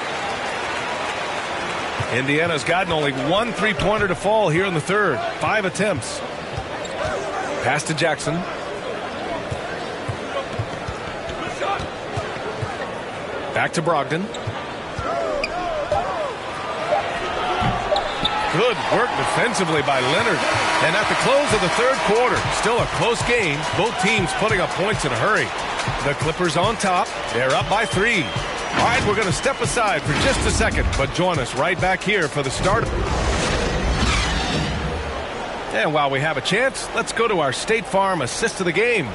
S8: Indiana's gotten only 1 3-pointer to fall here in the third. 5 attempts. Pass to Jackson. Back to Brogdon. Good work defensively by Leonard. And at the close of the third quarter, still a close game. Both teams putting up points in a hurry. The Clippers on top. They're up by 3. All right, we're going to step aside for just a second, but join us right back here for the start of it. And while we have a chance, let's go to our State Farm assist of the game.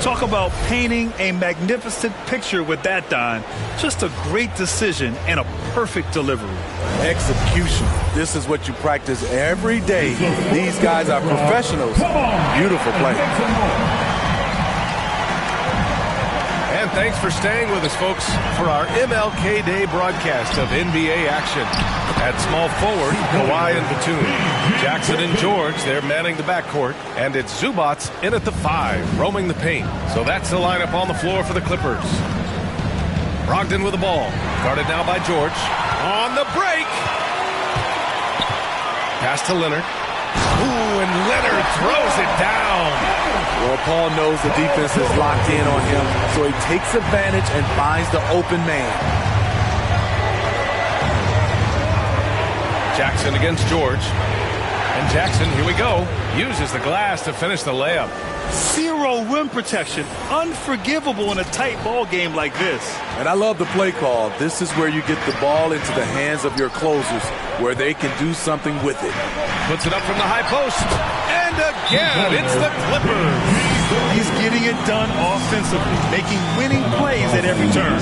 S11: Talk about painting a magnificent picture with that, Don. Just a great decision and a perfect delivery.
S10: Execution. This is what you practice every day. These guys are professionals. Beautiful play.
S8: And thanks for staying with us, folks, for our MLK Day broadcast of NBA action. At small forward, Kawhi and Batum. Jackson and George, they're manning the backcourt. And it's Zubac in at the 5, roaming the paint. So that's the lineup on the floor for the Clippers. Brogdon with the ball. Guarded now by George. On the break. Pass to Leonard. Ooh, and Leonard throws it down.
S10: Well, Paul knows the defense is locked in on him, so he takes advantage and finds the open man.
S8: Jackson against George. And Jackson, here we go, uses the glass to finish the layup.
S11: Zero rim protection. Unforgivable in a tight ball game like this.
S10: And I love the play call. This is where you get the ball into the hands of your closers, where they can do something with it.
S8: Puts it up from the high post. And again, it's the Clippers.
S11: He's getting it done offensively, making winning plays at every turn.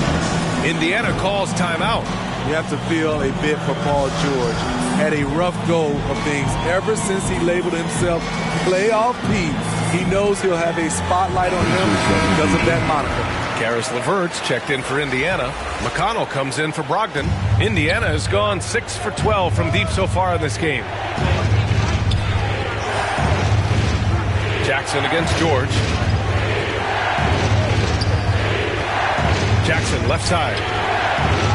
S8: Indiana calls timeout.
S10: You have to feel a bit for Paul George. Had a rough go of things ever since he labeled himself Playoff Pete. He knows he'll have a spotlight on him because of that moniker.
S8: Karis LeVert's checked in for Indiana. McConnell comes in for Brogdon. Indiana has gone 6 for 12 from deep so far in this game. Jackson against George. Jackson left side.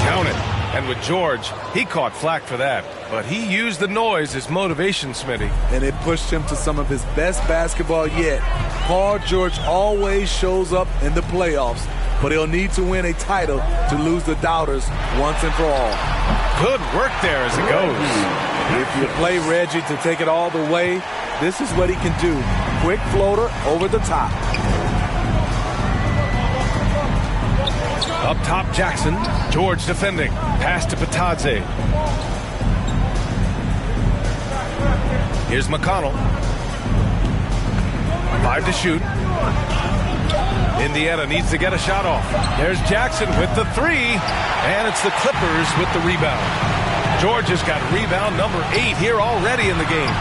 S8: Count it. And with George, he caught flack for that. But he used the noise as motivation, Smitty.
S10: And it pushed him to some of his best basketball yet. Paul George always shows up in the playoffs, but he'll need to win a title to lose the doubters once and for all.
S8: Good work there as it goes.
S10: If you play Reggie to take it all the way, this is what he can do. Quick floater over the top.
S8: Up top, Jackson. George defending. Pass to Patadze. Here's McConnell. 5 to shoot. Indiana needs to get a shot off. There's Jackson with the 3. And it's the Clippers with the rebound. George has got rebound number 8 here already in the game.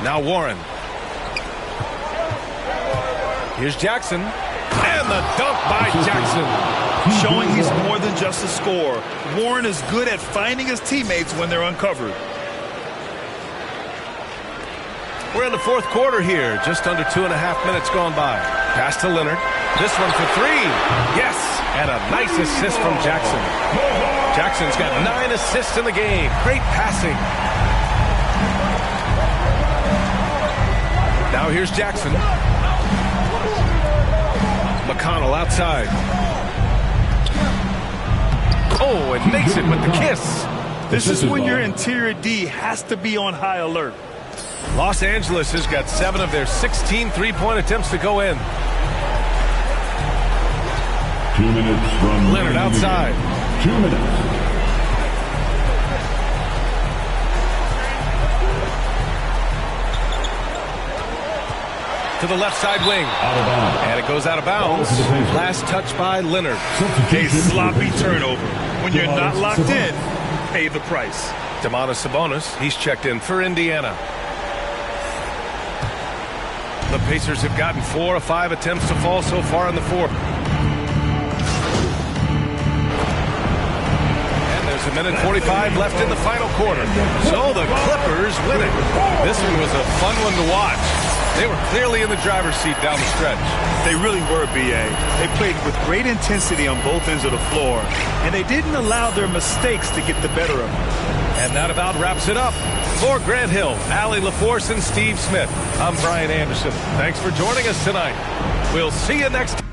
S8: Now Warren. Here's Jackson. And the dunk by Jackson.
S11: Showing he's more than just a scorer. Warren is good at finding his teammates when they're uncovered.
S8: We're in the fourth quarter here. Just under 2.5 minutes gone by. Pass to Leonard. This one for 3. Yes. And a nice assist from Jackson. Jackson's got 9 assists in the game. Great passing. Now here's Jackson. McConnell outside. Oh, and makes it with the kiss.
S11: This is when your interior D has to be on high alert.
S8: Los Angeles has got 7 of their 16 three-point attempts to go in.
S12: 2 minutes from
S8: Leonard outside.
S12: 2 minutes.
S8: To the left side wing.
S12: Out of bounds.
S8: And it goes out of bounds. Last touch by Leonard.
S11: A sloppy turnover. When you're not locked in, pay the price.
S8: Domantas Sabonis, he's checked in for Indiana. The Pacers have gotten 4 of 5 attempts to fall so far in the fourth. And there's 1:45 left in the final quarter. So the Clippers win it. This one was a fun one to watch. They were clearly in the driver's seat down the stretch.
S11: They really were, B.A. They played with great intensity on both ends of the floor, and they didn't allow their mistakes to get the better of them.
S8: And that about wraps it up. For Grant Hill, Allie LaForce, and Steve Smith, I'm Brian Anderson. Thanks for joining us tonight. We'll see you next time.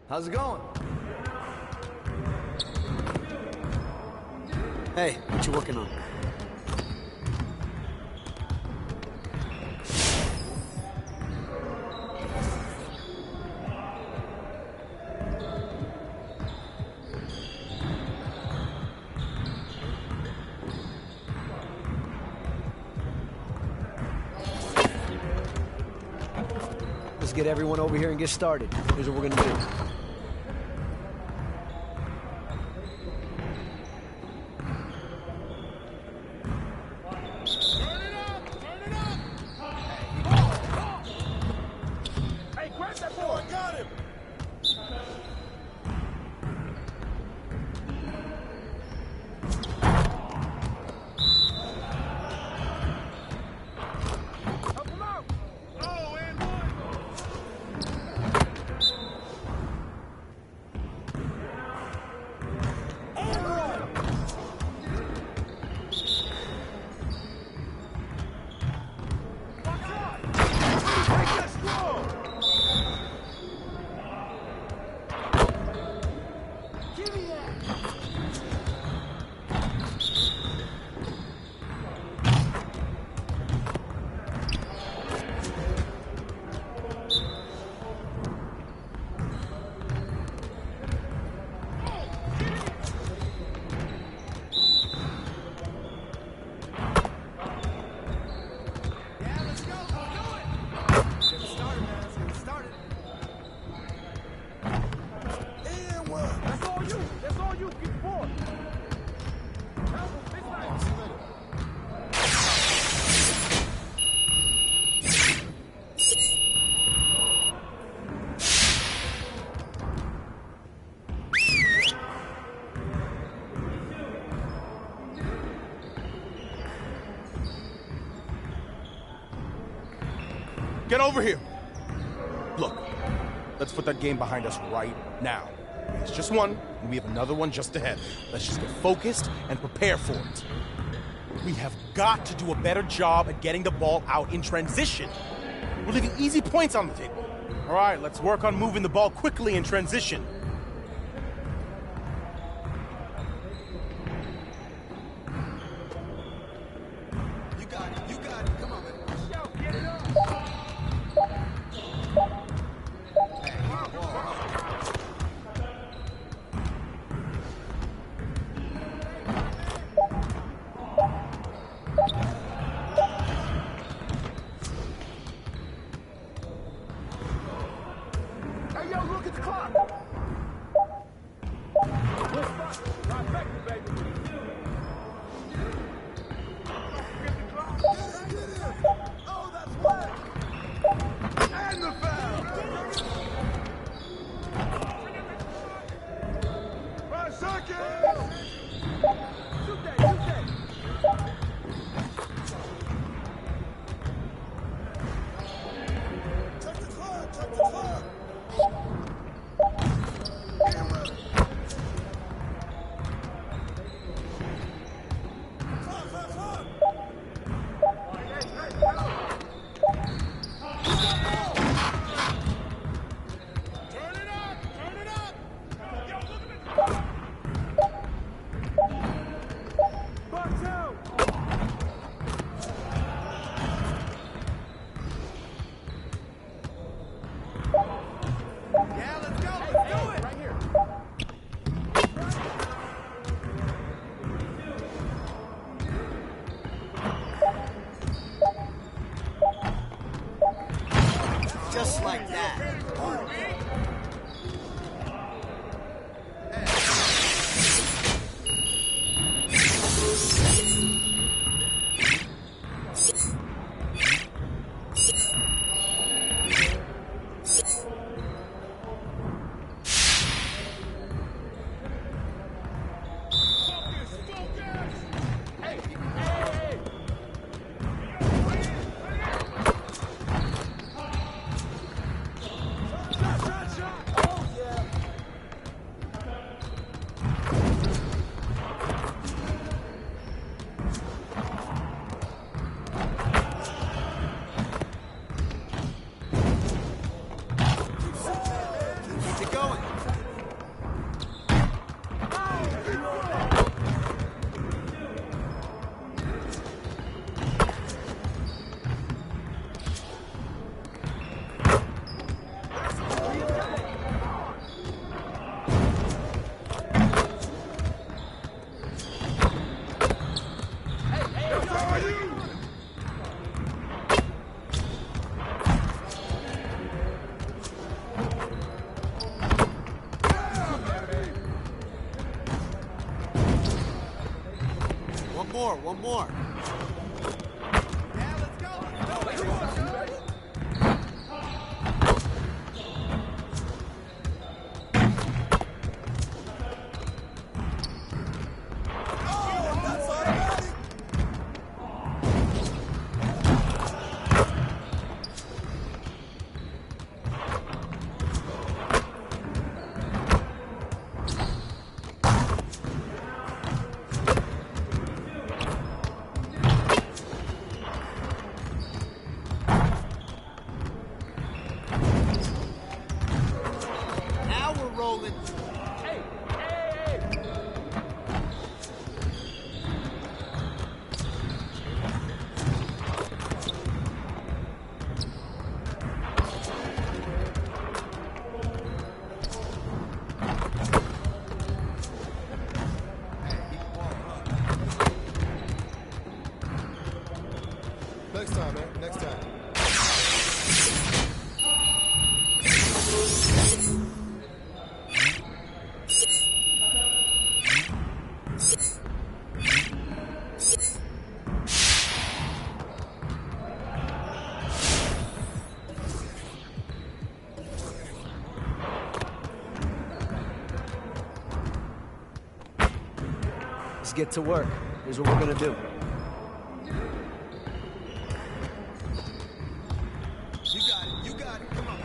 S7: How's it going? Hey, what you working on? Let's get everyone over here and get started. Here's what we're gonna do.
S5: Hey, grab that boy. I got him. Help him out. Oh, and one.
S13: Get over here. Look, let's put that game behind us right now. It's just one, and we have another one just ahead. Let's just get focused and prepare for it. We have got to do a better job at getting the ball out in transition. We're leaving easy points on the table. All right, let's work on moving the ball quickly in transition.
S2: You got it. You got it. Come on, man.
S5: Yo, get it up. Hey, yo, look at the clock. Good spot. Right back, baby. Oh, that's wet. And the foul. 5 seconds. Shoot that, shoot that. Check the clock, check the clock.
S2: Just like that. Shot, shot, shot. more, one more.
S5: Next time, man. Next time.
S7: Let's get to work. Here's what we're gonna do.
S2: You got it, come on.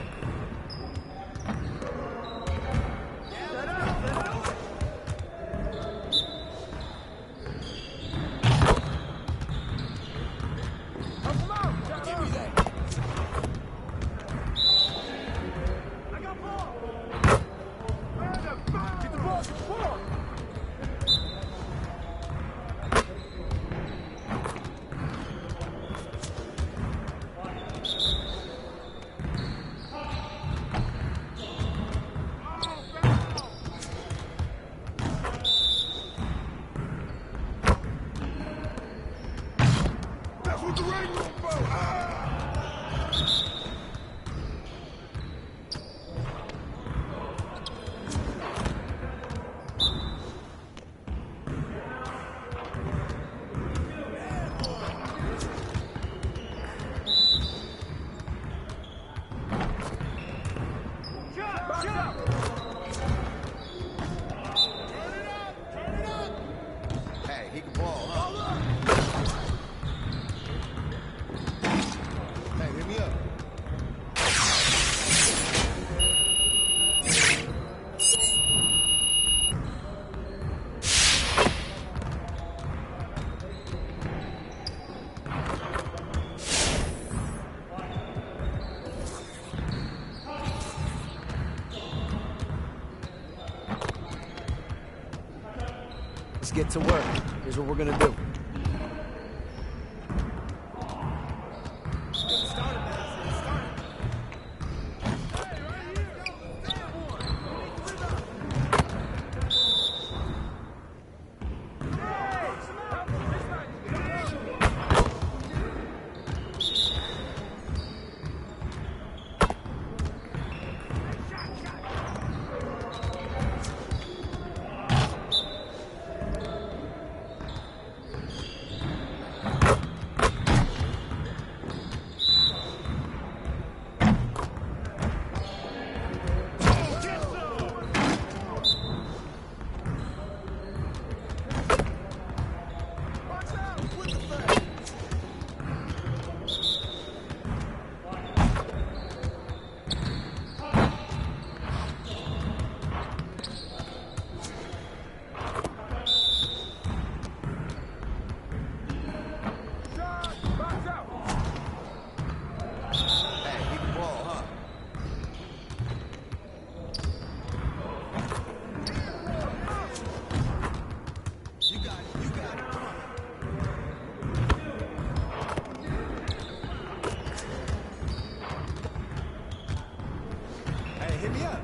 S2: Hey, he can ball, huh? Hey, hit me up.
S7: Let's get to work. Here's what we're gonna do.
S2: Hit me up.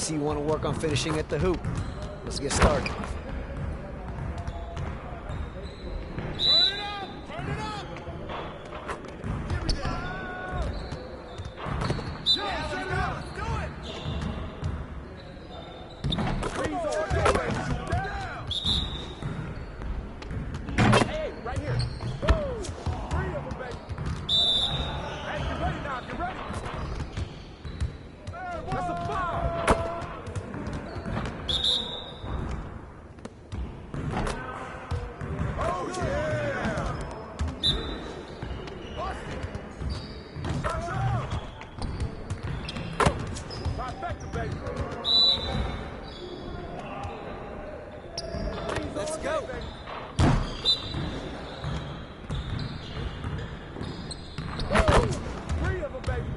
S7: Obviously, you want to work on finishing at the hoop. Let's get started. Let's go.
S5: Three of them, baby.